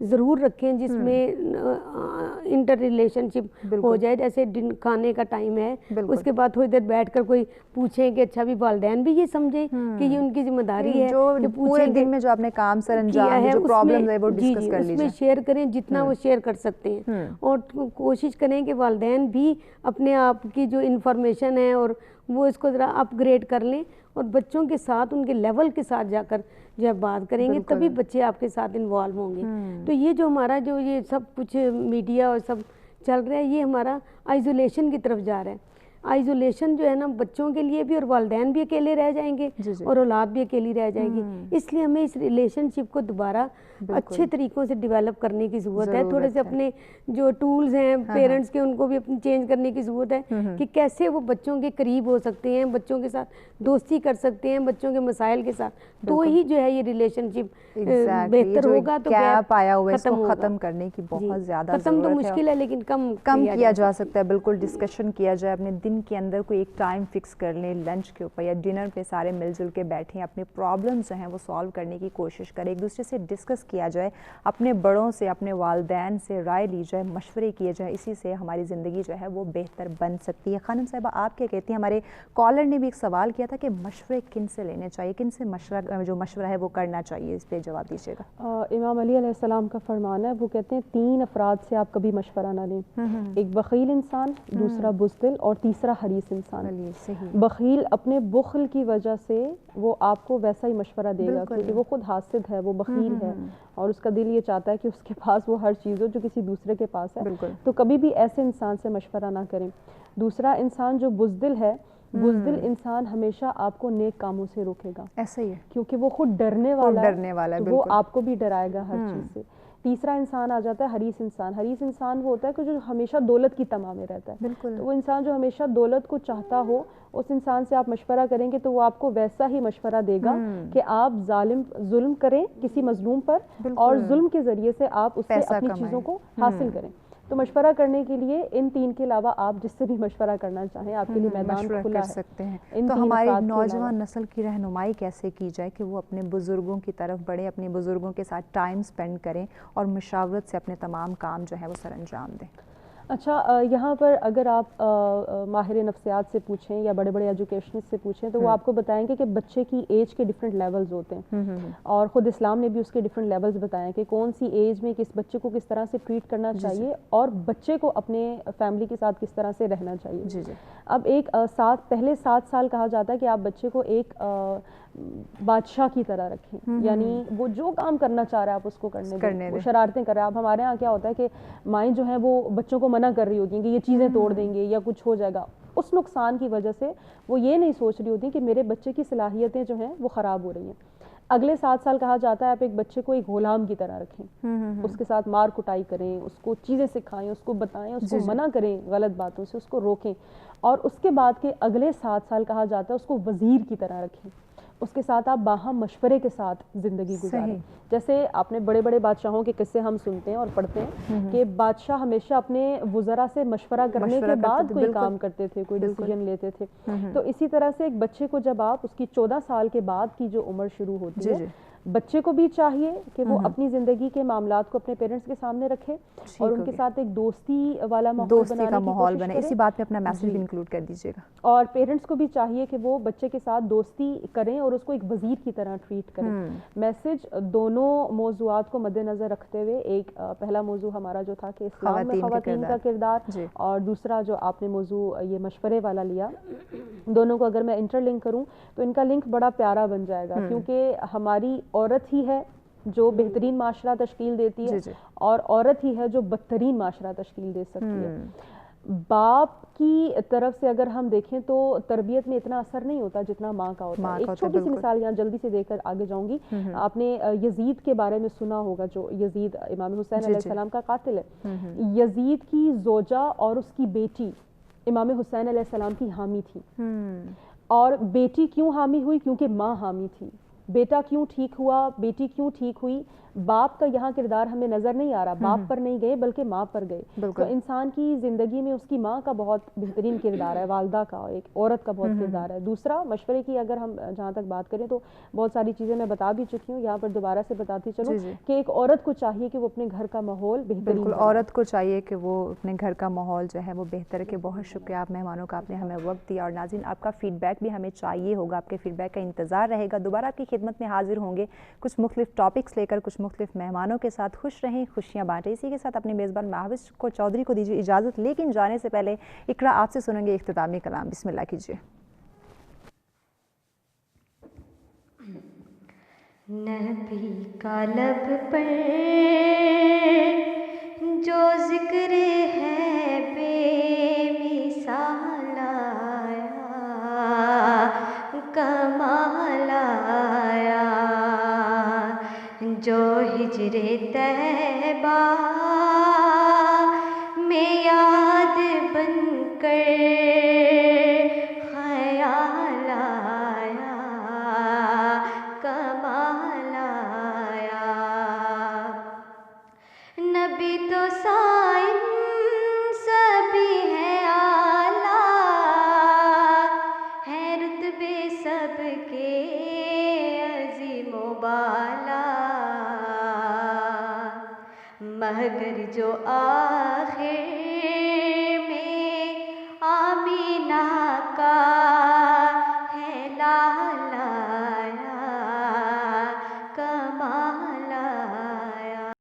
ضرور رکھیں جس میں انٹر ریلیشن شپ ہو جائے. جیسے کھانے کا ٹائم ہے, اس کے بعد تھوڑی دیر بیٹھ کر کوئی پوچھیں کہ اچھا بھی والدین بھی یہ سمجھیں کہ یہ ان کی ذمہ داری ہے کہ پورے دن میں جو آپ نے کام سر انجام ہے, جو پرابلم ہے وہ ڈسکس کر لیجیے, اس میں شیئر کریں جتنا وہ شیئر کر سکتے ہیں, اور کوشش کریں کہ والدین بھی اپنے آپ کی جو انفارمیشن ہے اور وہ اس کو ذرا اپ گریڈ کر لیں, اور بچوں کے ساتھ ان کے لیول کے ساتھ جا کر جب بات کریں گے تبھی بچے آپ کے ساتھ انوالو ہوں گے. تو یہ جو ہمارا جو یہ سب کچھ میڈیا اور سب چل رہا ہے, یہ ہمارا آئزولیشن کی طرف جا رہا ہے. آئزولیشن جو ہے نا بچوں کے لیے بھی, اور والدین بھی اکیلے رہ جائیں گے اور اولاد بھی اکیلی رہ جائے گی. اس لیے ہمیں اس ریلیشن شپ کو دوبارہ اچھے طریقوں سے ڈیولپ کرنے کی ضرورت ہے. تھوڑے سے اپنے جو ٹولز ہیں پیرنٹس کے ان کو بھی اپنی چینج کرنے کی ضرورت ہے کہ کیسے وہ بچوں کے قریب ہو سکتے ہیں, بچوں کے ساتھ دوستی کر سکتے ہیں, بچوں کے مسائل کے ساتھ, تو ہی جو ہے یہ ریلیشن شپ بہتر ہوگا. تو گیپ آیا ہوا ہے اس کو ختم کرنے کی بہت زیادہ ضرورت ہے. ختم تو مشکل ہے لیکن کم کیا جا سکتا ہے. بالکل ڈسکشن کیا جائے, اپنے دن کے اندر کوئی ایک ٹائم فکس کر لیں, لنچ کے اوپر یا ڈنر پہ سارے مل جل کے بیٹھیں, اپنے پرابلمز جو ہیں وہ سالو کرنے کی کوشش کریں, ایک دوسرے سے ڈسکس کیا جائے, اپنے بڑوں سے اپنے والدین سے رائے لی جائے, مشورے کیے جائے. اسی سے ہماری زندگی جو ہے وہ بہتر بن سکتی ہے. خانم صاحبہ آپ کیا کہتی ہیں؟ ہمارے کالر نے بھی ایک سوال کیا تھا کہ مشورے کن سے لینے چاہیے, کن سے مشورہ ہے وہ کرنا چاہیے, اس پہ جواب دیجیے گا. امام علی علیہ السلام کا فرمان ہے, وہ کہتے ہیں 3 افراد سے آپ کبھی مشورہ نہ لیں. ایک بخیل انسان, دوسرا بزدل, اور تیسرا حریص انسان. بخیل اپنے بخل کی وجہ سے وہ آپ کو ویسا ہی مشورہ دے گا کیونکہ وہ خود حاسد ہے, وہ بخیل ہے, اور اس کا دل یہ چاہتا ہے کہ اس کے پاس وہ ہر چیز ہو جو کسی دوسرے کے پاس ہے. تو کبھی بھی ایسے انسان سے مشورہ نہ کریں. دوسرا انسان جو بزدل ہے, بزدل انسان ہمیشہ آپ کو نیک کاموں سے روکے گا. ایسا ہی ہے, کیونکہ وہ خود ڈرنے والا ہے, وہ آپ کو بھی ڈرائے گا ہر چیز سے. تیسرا انسان آ جاتا ہے حریص انسان. حریص انسان وہ ہوتا ہے کہ جو ہمیشہ دولت کی تما میں رہتا ہے. تو وہ انسان جو ہمیشہ دولت کو چاہتا ہو, اس انسان سے آپ مشورہ کریں گے تو وہ آپ کو ویسا ہی مشورہ دے گا کہ آپ ظلم کریں کسی مظلوم پر, اور ظلم کے ذریعے سے آپ اس سے اپنی چیزوں کو حاصل کریں. تو مشورہ کرنے کے لیے ان 3 کے علاوہ آپ جس سے بھی مشورہ کرنا چاہیں آپ کے لیے میدان کھلا ہے. سکتے ہیں. تو ہماری نوجوان نسل کی رہنمائی کیسے کی جائے کہ وہ اپنے بزرگوں کی طرف بڑھیں, اپنے بزرگوں کے ساتھ ٹائم سپینڈ کریں اور مشاورت سے اپنے تمام کام جو ہے وہ سر انجام دیں؟ اچھا, یہاں پر اگر آپ ماہر نفسیات سے پوچھیں یا بڑے بڑے ایجوکیشنسٹ سے پوچھیں تو وہ آپ کو بتائیں گے کہ بچے کی ایج کے ڈفرینٹ لیولز ہوتے ہیں, اور خود اسلام نے بھی اس کے ڈفرینٹ لیولز بتائے کہ کون سی ایج میں کس بچے کو کس طرح سے ٹریٹ کرنا چاہیے, اور بچے کو اپنے فیملی کے ساتھ کس طرح سے رہنا چاہیے. اب ایک پہلے 7 سال کہا جاتا ہے کہ آپ بچے کو ایک بادشاہ کی طرح رکھیں, یعنی وہ جو کام کرنا چاہ رہا ہے آپ اس کو کرنے دیں, وہ شرارتیں کر رہا ہے. اب ہمارے ہاں کیا ہوتا ہے کہ مائیں جو ہیں وہ بچوں کو منع کر رہی ہوتی ہیں کہ یہ چیزیں توڑ دیں گے یا کچھ ہو جائے گا. اس نقصان کی وجہ سے وہ یہ نہیں سوچ رہی ہوتی کہ میرے بچے کی صلاحیتیں جو ہیں وہ خراب ہو رہی ہیں. اگلے 7 سال کہا جاتا ہے آپ ایک بچے کو ایک غلام کی طرح رکھیں, اس کے ساتھ مار کٹائی کریں, اس کو چیزیں سکھائیں, اس کو بتائیں, اس کو منع کریں غلط باتوں سے, اس کو روکیں. اور اس کے بعد کے اگلے 7 سال کہا جاتا ہے اس کو وزیر کی طرح رکھیں, اس کے ساتھ آپ باہم مشورے کے ساتھ زندگی گزاریں. جیسے آپ نے بڑے بڑے بادشاہوں کے قصے ہم سنتے ہیں اور پڑھتے ہیں کہ بادشاہ ہمیشہ اپنے وزراء سے مشورہ کرنے کے بعد کوئی کام کرتے تھے, کوئی ڈیسیجن لیتے تھے. تو اسی طرح سے ایک بچے کو جب آپ اس کی 14 سال کے بعد کی جو عمر شروع ہوتی ہے, بچے کو بھی چاہیے کہ وہ اپنی زندگی کے معاملات کو اپنے پیرنٹس کے سامنے رکھے اور ان کے ساتھ ایک دوستی والا ماحول بنانے اسی بات پہ اپنا میسج بھی انکلوڈ کر دیجیے گا. اور پیرنٹس کو بھی چاہیے کہ وہ بچے کے ساتھ دوستی کریں اور اس کو ایک وزیر کی طرح ٹریٹ کریں. میسج دونوں موضوعات کو مد نظر رکھتے ہوئے, ایک پہلا موضوع ہمارا جو تھا کہ اسلام میں خواتین کا کردار, اور دوسرا جو آپ نے موضوع یہ مشورے والا لیا, دونوں کو اگر میں انٹر لنک کروں تو ان کا لنک بڑا پیارا بن جائے گا, کیونکہ ہماری عورت ہی ہے جو بہترین معاشرہ تشکیل دیتی ہے, اور عورت ہی ہے جو بدترین معاشرہ تشکیل دے سکتی ہے. باپ کی طرف سے اگر ہم دیکھیں تو تربیت میں اتنا اثر نہیں ہوتا جتنا ماں کا ہوتا ہے. ایک چھوٹی سی مثال یہاں جلدی سے دے کر آگے جاؤں گی. آپ نے یزید کے بارے میں سنا ہوگا, جو یزید امام حسین علیہ السلام کا قاتل ہے. یزید کی زوجہ اور اس کی بیٹی امام حسین علیہ السلام کی حامی تھی, اور بیٹی کیوں حامی ہوئی؟ کیونکہ ماں حامی تھی. بیٹا کیوں ٹھیک ہوا, بیٹی کیوں ٹھیک ہوئی؟ باپ کا یہاں کردار ہمیں نظر نہیں آ رہا، باپ پر نہیں گئے بلکہ ماں پر گئے. تو انسان کی زندگی میں اس کی ماں کا بہت بہترین کردار ہے، والدہ کا، ایک عورت کا بہت کردار ہے. دوسرا مشورے کی اگر ہم جہاں تک بات کریں تو بہت ساری چیزیں میں بتا بھی چکی ہوں، یہاں پر دوبارہ سے بتاتی چلوں کہ ایک عورت کو چاہیے کہ وہ اپنے گھر کا ماحول بہترین بالکل عورت کو چاہیے کہ وہ اپنے گھر کا ماحول جو ہے وہ بہتر کہ. بہت شکریہ آپ مہمانوں کا، آپ نے ہمیں وقت دیا. اور ناظرین آپ کا فیڈ بیک بھی ہمیں چاہیے ہوگا، آپ کے فیڈ بیک کا انتظار رہے گا. دوبارہ آپ کی خدمت میں حاضر ہوں گے کچھ مختلف ٹاپکس لے کر، کچھ مختلف مہمانوں کے ساتھ. خوش رہیں، خوشیاں بانٹیں. اسی کے ساتھ اپنے میزبان محوش کو چودھری کو دیجیے اجازت، لیکن جانے سے پہلے اقرا آپ سے سنیں گے اختتامی کلام. بسم اللہ کیجیے. نبی کا لب پر جو ذکر ہے بے مثال آیا، کمال آیا. جو ہجر طیبہ میں یاد بن کر خیال آیا، کمال آیا. نبی تو سائن سبھی ہے اعلیٰ، ہے رتبے سب کے عظیم و بالا. مگر جو آخر میں آمینہ کا